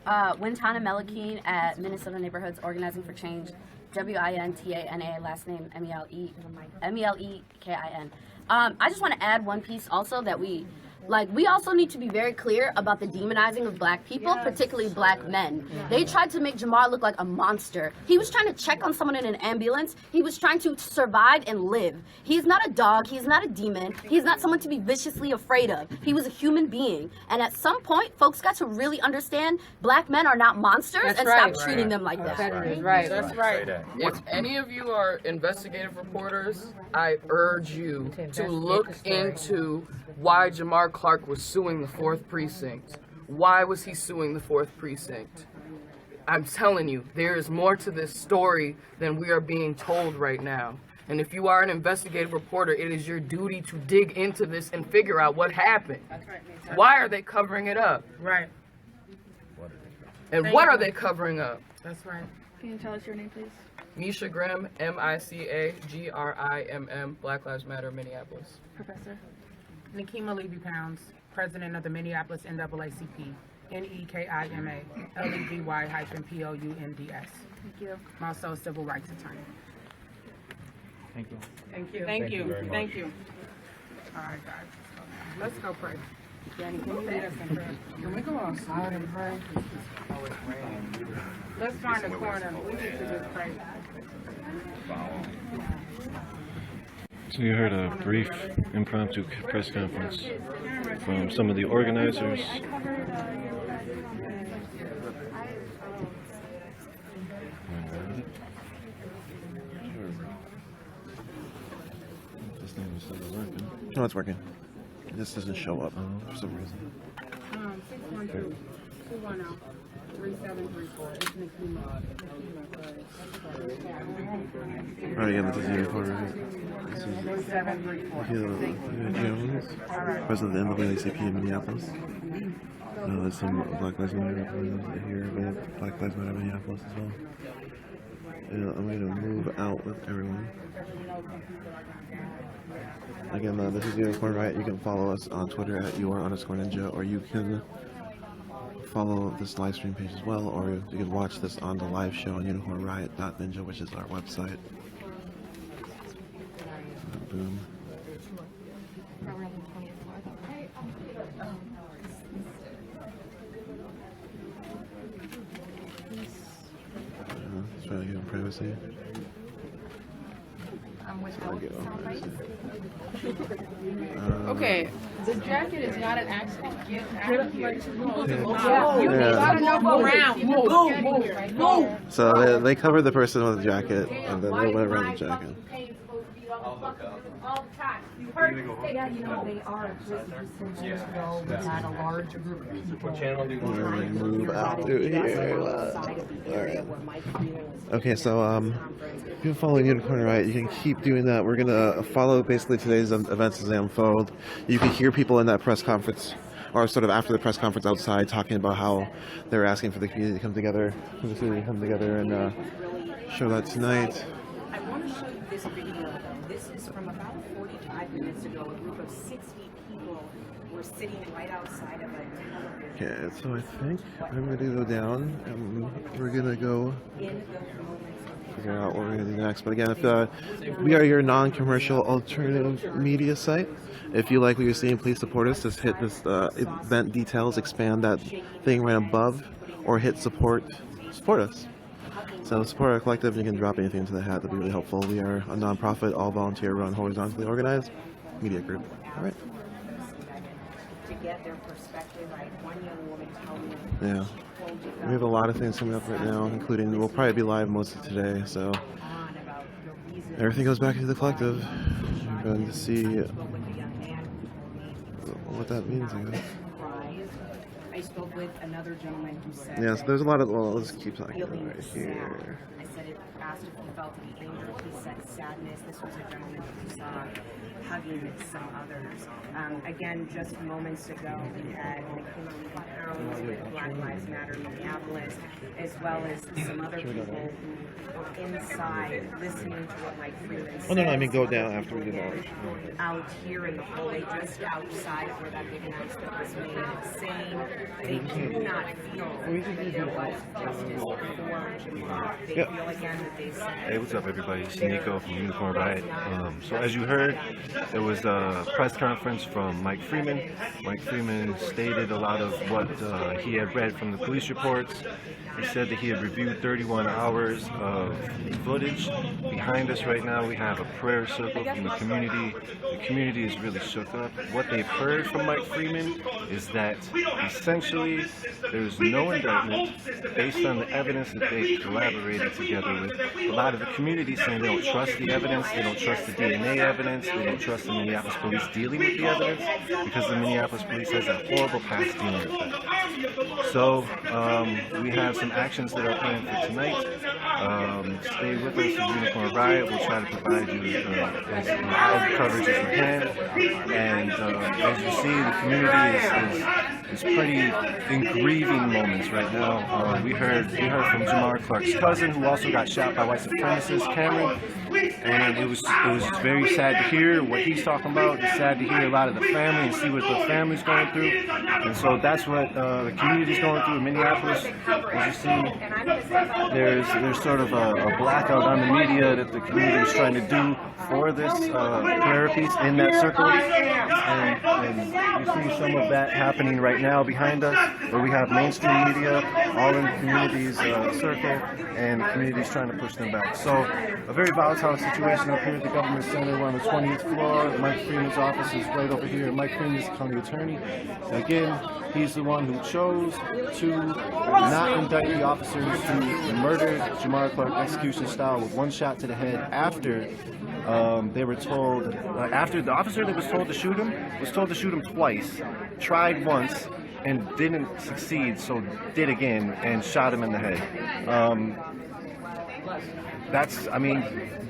Wintana Melakine at Minnesota Neighborhoods Organizing for Change. WINTANA, last name MELEKIN. I just want to add one piece also that Like, we also need to be very clear about the demonizing of black people, particularly black men. They tried to make Jamar look like a monster. He was trying to check on someone in an ambulance. He was trying to survive and live. He's not a dog. He's not a demon. He's not someone to be viciously afraid of. He was a human being. And at some point, folks got to really understand black men are not monsters and stop treating them like that. That's right. If any of you are investigative reporters, I urge you to look into why Jamar Clark was suing the 4th Precinct. Why was he suing the 4th Precinct? I'm telling you, there is more to this story than we are being told right now. And if you are an investigative reporter, it is your duty to dig into this and figure out what happened. Why are they covering it up? Right. And what are they covering up? That's right. Can you tell us your name, please? Misha Grimm, MICAGRIMM, Black Lives Matter, Minneapolis. Professor. Nikema Levy-Pounds, president of the Minneapolis NAACP, NEKIMA, LEVY-POUNDS. Thank you. I'm also a civil rights attorney. Thank you. Thank you. Thank you very much. Thank you. All right, guys. Let's go pray. Danny, can you lead us in prayer? Can we go outside and pray? Let's find a corner. We need to just pray. So you heard a brief impromptu press conference from some of the organizers. This thing is still working. No, it's working. It just doesn't show up for some reason. 612-210-3734. It's Nikema. Alright, again, this is the reporter. This is 3734. Jones, president of the NAACP in Minneapolis. There's some Black Lives Matter representatives here, but Black Lives Matter Minneapolis as well. And I'm going to move out with everyone. Again, this is Unicorn Riot. You can follow us on Twitter at @UR_ninja, or you can follow this live stream page as well, or you can watch this on the live show on unicornriot.ninja, which is our website. Boom. Let's try to get in privacy. Okay, the jacket is not an accident. Get out of here. You gotta move around. Move. So they covered the person with the jacket, and then they went around the jacket. Yeah, you know, they are. Just years ago, we had a large group of people. Move out through here. Alright. Okay, so if you're following Unicorn Riot, you can keep doing that. We're gonna follow basically today's events as they unfold. You can hear people in that press conference, or sort of after the press conference outside, talking about how they're asking for the community to come together, and show that tonight. I want to show you this video. This is from about 45 minutes ago. A group of 60 people were sitting right outside of a television. Okay, so I think I'm going to go down, and we're going to go figure out what we're going to do next. But again, if we are your non-commercial alternative media site. If you like what you're seeing, please support us. Just hit this event details, expand that thing right above, or hit support us. So support our collective, and you can drop anything into the hat. That'd be really helpful. We are a non-profit, all volunteer-run, horizontally organized media group. All right. To get their perspective, I had one young woman tell me. Yeah. We have a lot of things coming up right now, including we'll probably be live most of today. So everything goes back to the collective. We're going to see what that means, I guess. I spoke with another gentleman who said. Yeah, so there's a lot of. Well, let's keep talking feeling right here. I said it, asked if he felt any anger. He said sadness. This was a gentleman who saw hugging some others. Again, just moments ago, we had Nikema Levy-Pounds with Black Lives Matter Minneapolis, as well as some other people who were inside listening to what Mike Freeman said. Oh no, I mean go down after we do that. Out here in the hallway, just outside of where that big announcement was made, saying they do not feel there was justice for Jamar. They feel again that they said. Hey, what's up, everybody? It's Nico from Unicorn Riot. So as you heard, There was a press conference from Mike Freeman. Mike Freeman stated a lot of what he had read from the police reports. He said that he had reviewed 31 hours of footage. Behind us right now we have a prayer circle from the community. The community is really shook up. What they've heard from Mike Freeman is that essentially there's no indictment based on the evidence that they collaborated together with. A lot of the community saying they don't trust the evidence, they don't trust the DNA evidence, they don't trust the Minneapolis police dealing with the evidence because the Minneapolis police has a horrible past dealing with that. So we have some actions that are planned for tonight. Stay with us at Unicorn Riot. We'll try to provide you as live coverage as we can. And as you see, the community is pretty in grieving moments right now. We heard from Jamar Clark's cousin, who also got shot by white supremacists, Cameron. And it was very sad to hear what he's talking about. It's sad to hear a lot of the family and see what the family's going through. And so that's what the community's going through in Minneapolis. As you see, there's sort of a blackout on the media that the community is trying to do for this prayer piece in that circle. And you see some of that happening right now behind us, where we have mainstream media all in the community's circle, and the community's trying to push them back. So a very volatile situation up here at the Government Center. We're on the 20th floor. Mike Freeman's office is right over here. Mike Freeman is the county attorney. Again, he's the one who chose to not indict the officers who murdered Jamar Clark execution style with one shot to the head after they were told, after the officer that was told to shoot him twice, tried once, and didn't succeed, so did again and shot him in the head.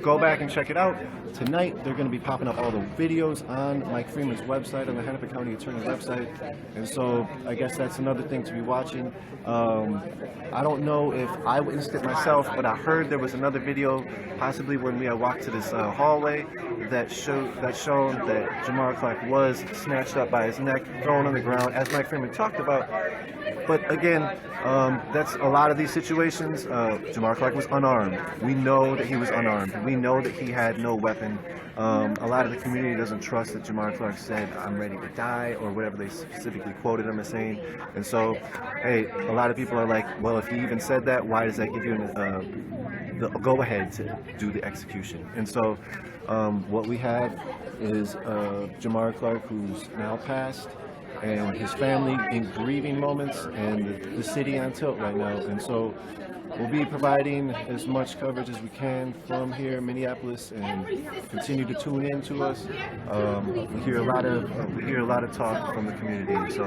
Go back and check it out. Tonight, they're going to be popping up all the videos on Mike Freeman's website, on the Hennepin County Attorney's website. And so I guess that's another thing to be watching. I don't know if I witnessed it myself, but I heard there was another video, possibly when we had walked to this hallway, that showed that Jamar Clark was snatched up by his neck, thrown on the ground, as Mike Freeman talked about. But again, that's a lot of these situations. Jamar Clark was unarmed. We know that he was unarmed. We know that he had no weapon. A lot of the community doesn't trust that Jamar Clark said, "I'm ready to die," or whatever they specifically quoted him as saying. And so, hey, a lot of people are like, well, if he even said that, why does that give you the go-ahead to do the execution? And so what we have is Jamar Clark, who's now passed, and his family in grieving moments, and the city on tilt right now. And so we'll be providing as much coverage as we can from here in Minneapolis, and continue to tune in to us. We hear a lot of talk from the community, so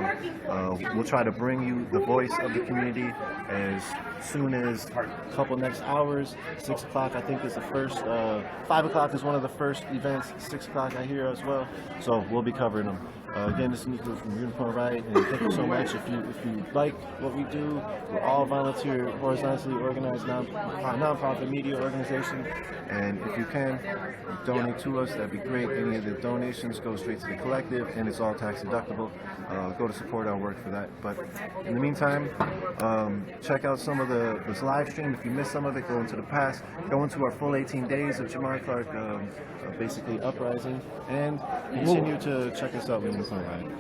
we'll try to bring you the voice of the community as soon as a couple next hours. 6 o'clock I think is the first, 5 o'clock is one of the first events, 6 o'clock I hear as well, so we'll be covering them. Again, this is Nico from Unicorn Riot, and thank you so much. If you like what we do, we're all volunteer, horizontally organized non-profit media organization, and if you can donate to us, that'd be great. Any of the donations go straight to the collective, and it's all tax deductible. Go to support our work for that. But in the meantime, check out some of this live stream. If you missed some of it, go into the past, go into our full 18 days of Jamar Clark basically uprising, and continue to check us out.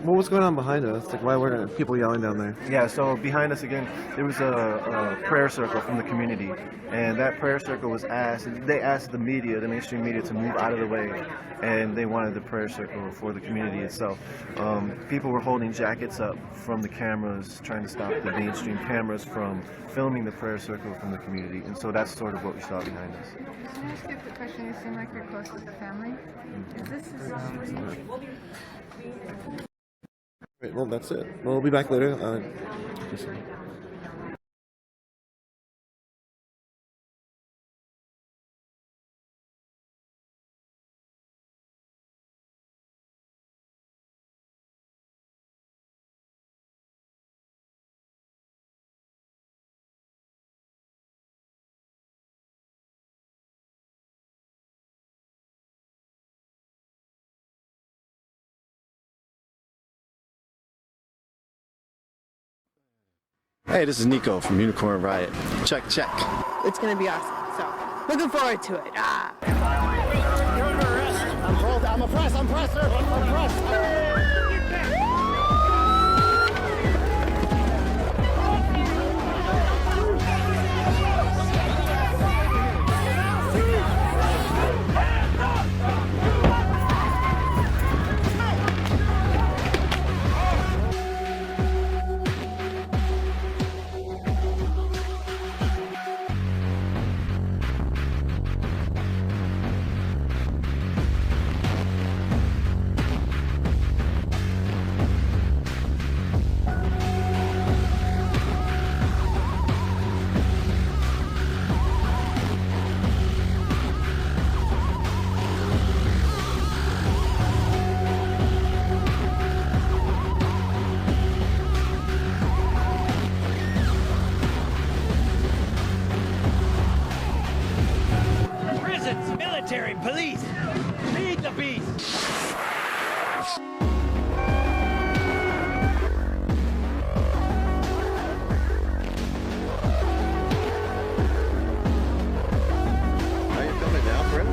Well, what's going on behind us? Like, why were people yelling down there? Yeah, so behind us again, there was a prayer circle from the community, and that prayer circle was they asked the media, the mainstream media, to move out of the way, and they wanted the prayer circle for the community itself. People were holding jackets up from the cameras, trying to stop the mainstream cameras from filming the prayer circle from the community, and so that's sort of what we saw behind us. Can I ask you a quick question? You seem like you're close with the family. Is this a situation? Right, well, that's it. Well, we'll be back later. Hey, this is Nico from Unicorn Riot. Check. It's gonna be awesome. So, looking forward to it. You're under arrest. I'm I'm pressed, sir. I'm pressed. Prisons, military, police. Feed the beast. Are you filming now, Brent?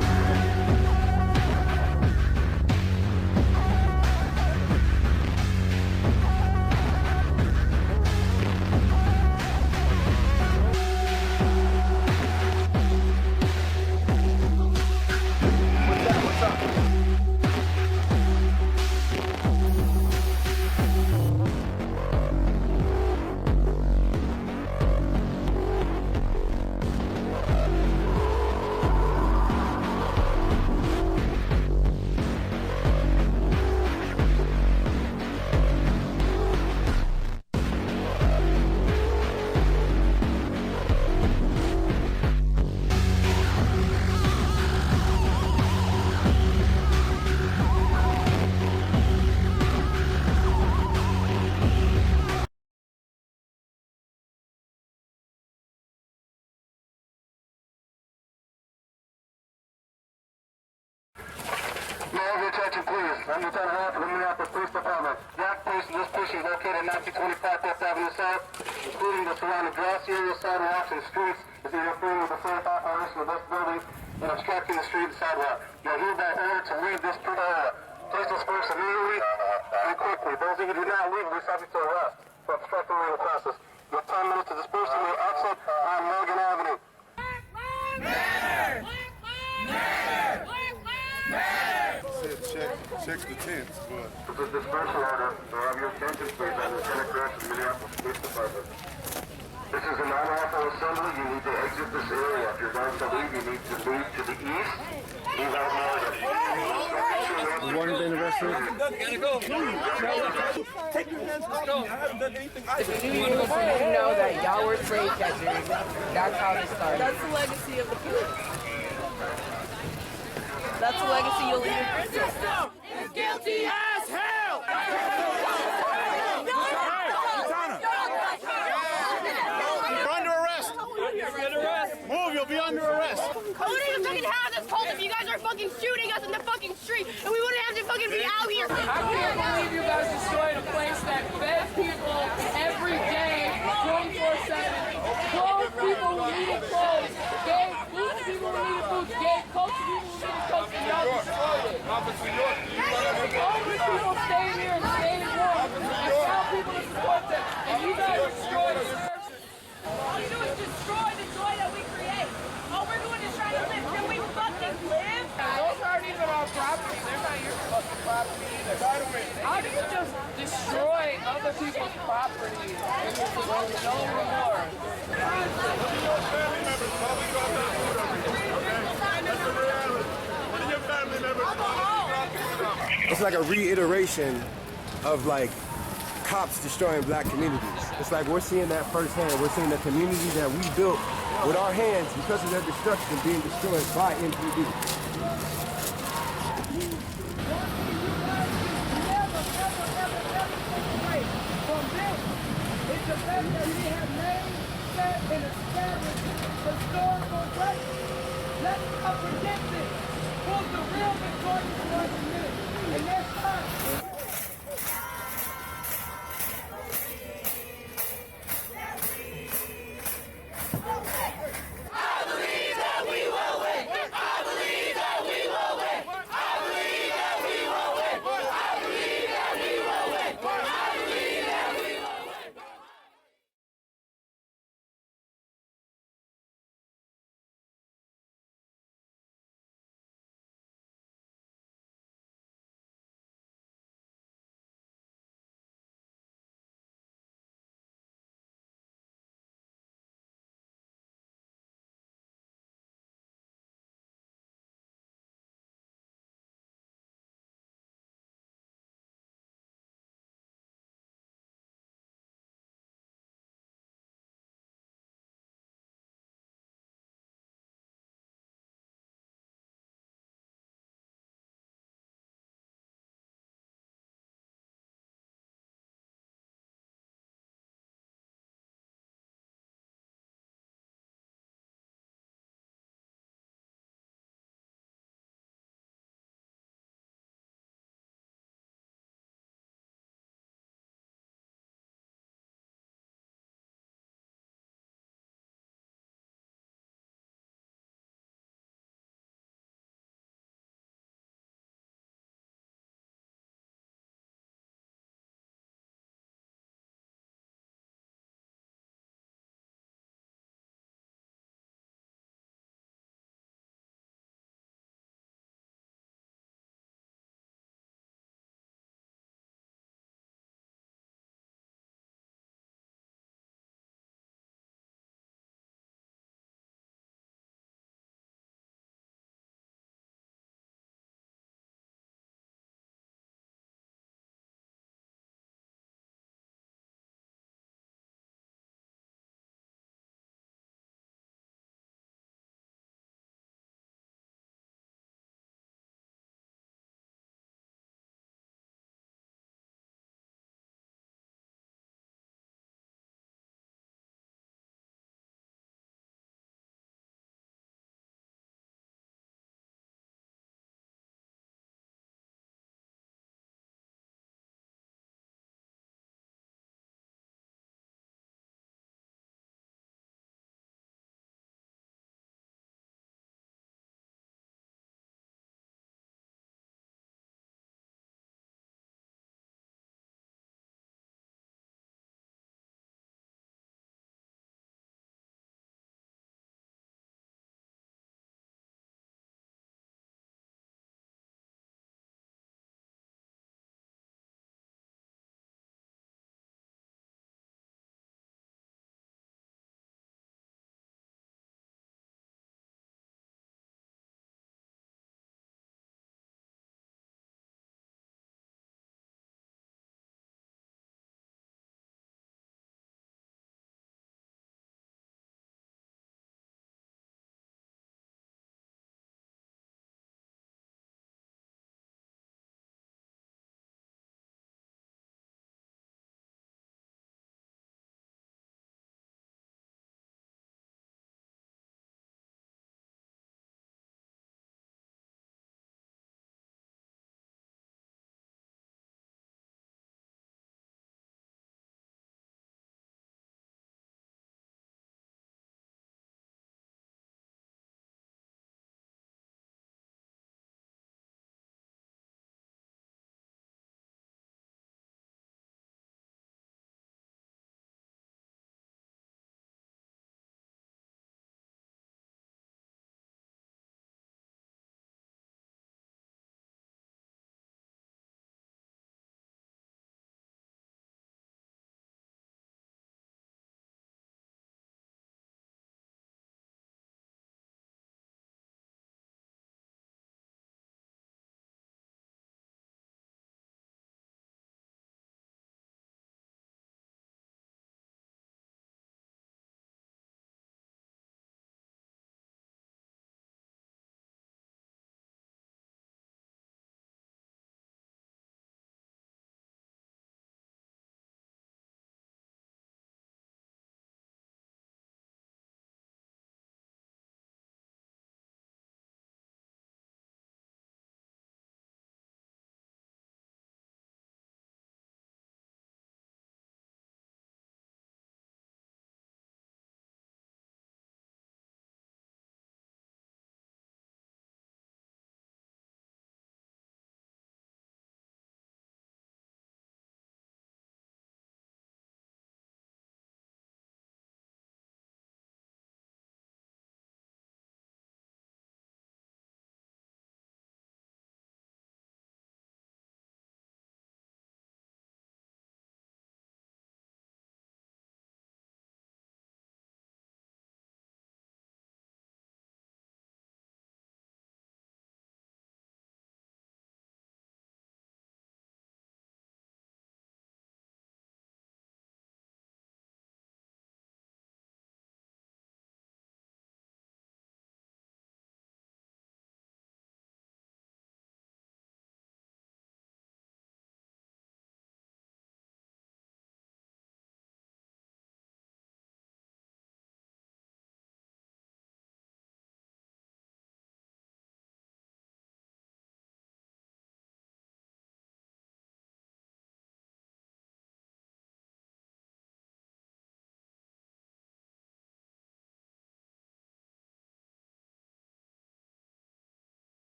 I'm Lieutenant Hall from the Minneapolis Police Department. The occupation of this push is located at 1925 Fifth Avenue South, including the surrounding grass area, sidewalks, and streets, is interfering with the safe operation of this building and obstructing the street and sidewalk. You are hereby ordered to leave this area. Please disperse immediately and quickly. Those of you who do not leave will be subject to arrest for obstructing the legal process. You have 10 minutes to disperse and will exit on Morgan Avenue. Check the tents, but... This is dispersal order. So have your attention, please. I'm Lieutenant Clark from the Minneapolis Police Department. This is an unlawful assembly. You need to exit this area. If you're going to leave, you need to move to the east. Leave out Morgan. Has Morgan been arrested? Gotta go. Take your hands off me. I haven't done anything. If you knew you know that y'all were slave catchers. That's how this started. That's the legacy of the police. That's the legacy you'll leave in prison. Is guilty as hell. You're under arrest. Move, you'll be under arrest. We wouldn't even fucking have this cult if you guys are fucking shooting us in the fucking street, and we wouldn't have to fucking be out here. I can't believe you guys destroyed a place that fed people every day, 24/7. Clothed people who needed clothes, gave food to people who needed food, gave coke to people who needed coke, and y'all destroyed it. Homeless people stayed here and stayed warm, and found people to support them, and you guys destroyed it. All you do is destroy the joy that we create. All we're doing is trying to live. Can we fucking live? Those aren't even our property. They're not your fucking property either. How do you just destroy other people's property with no remorse? It's like a reiteration of like cops destroying black communities. It's like we're seeing that firsthand. We're seeing the community that we built with our hands because of their destruction being destroyed by MPD. It's the fact that we have made, set, and established historical records. Let's not forget this. Who's the real victorious ones in this? And that's us.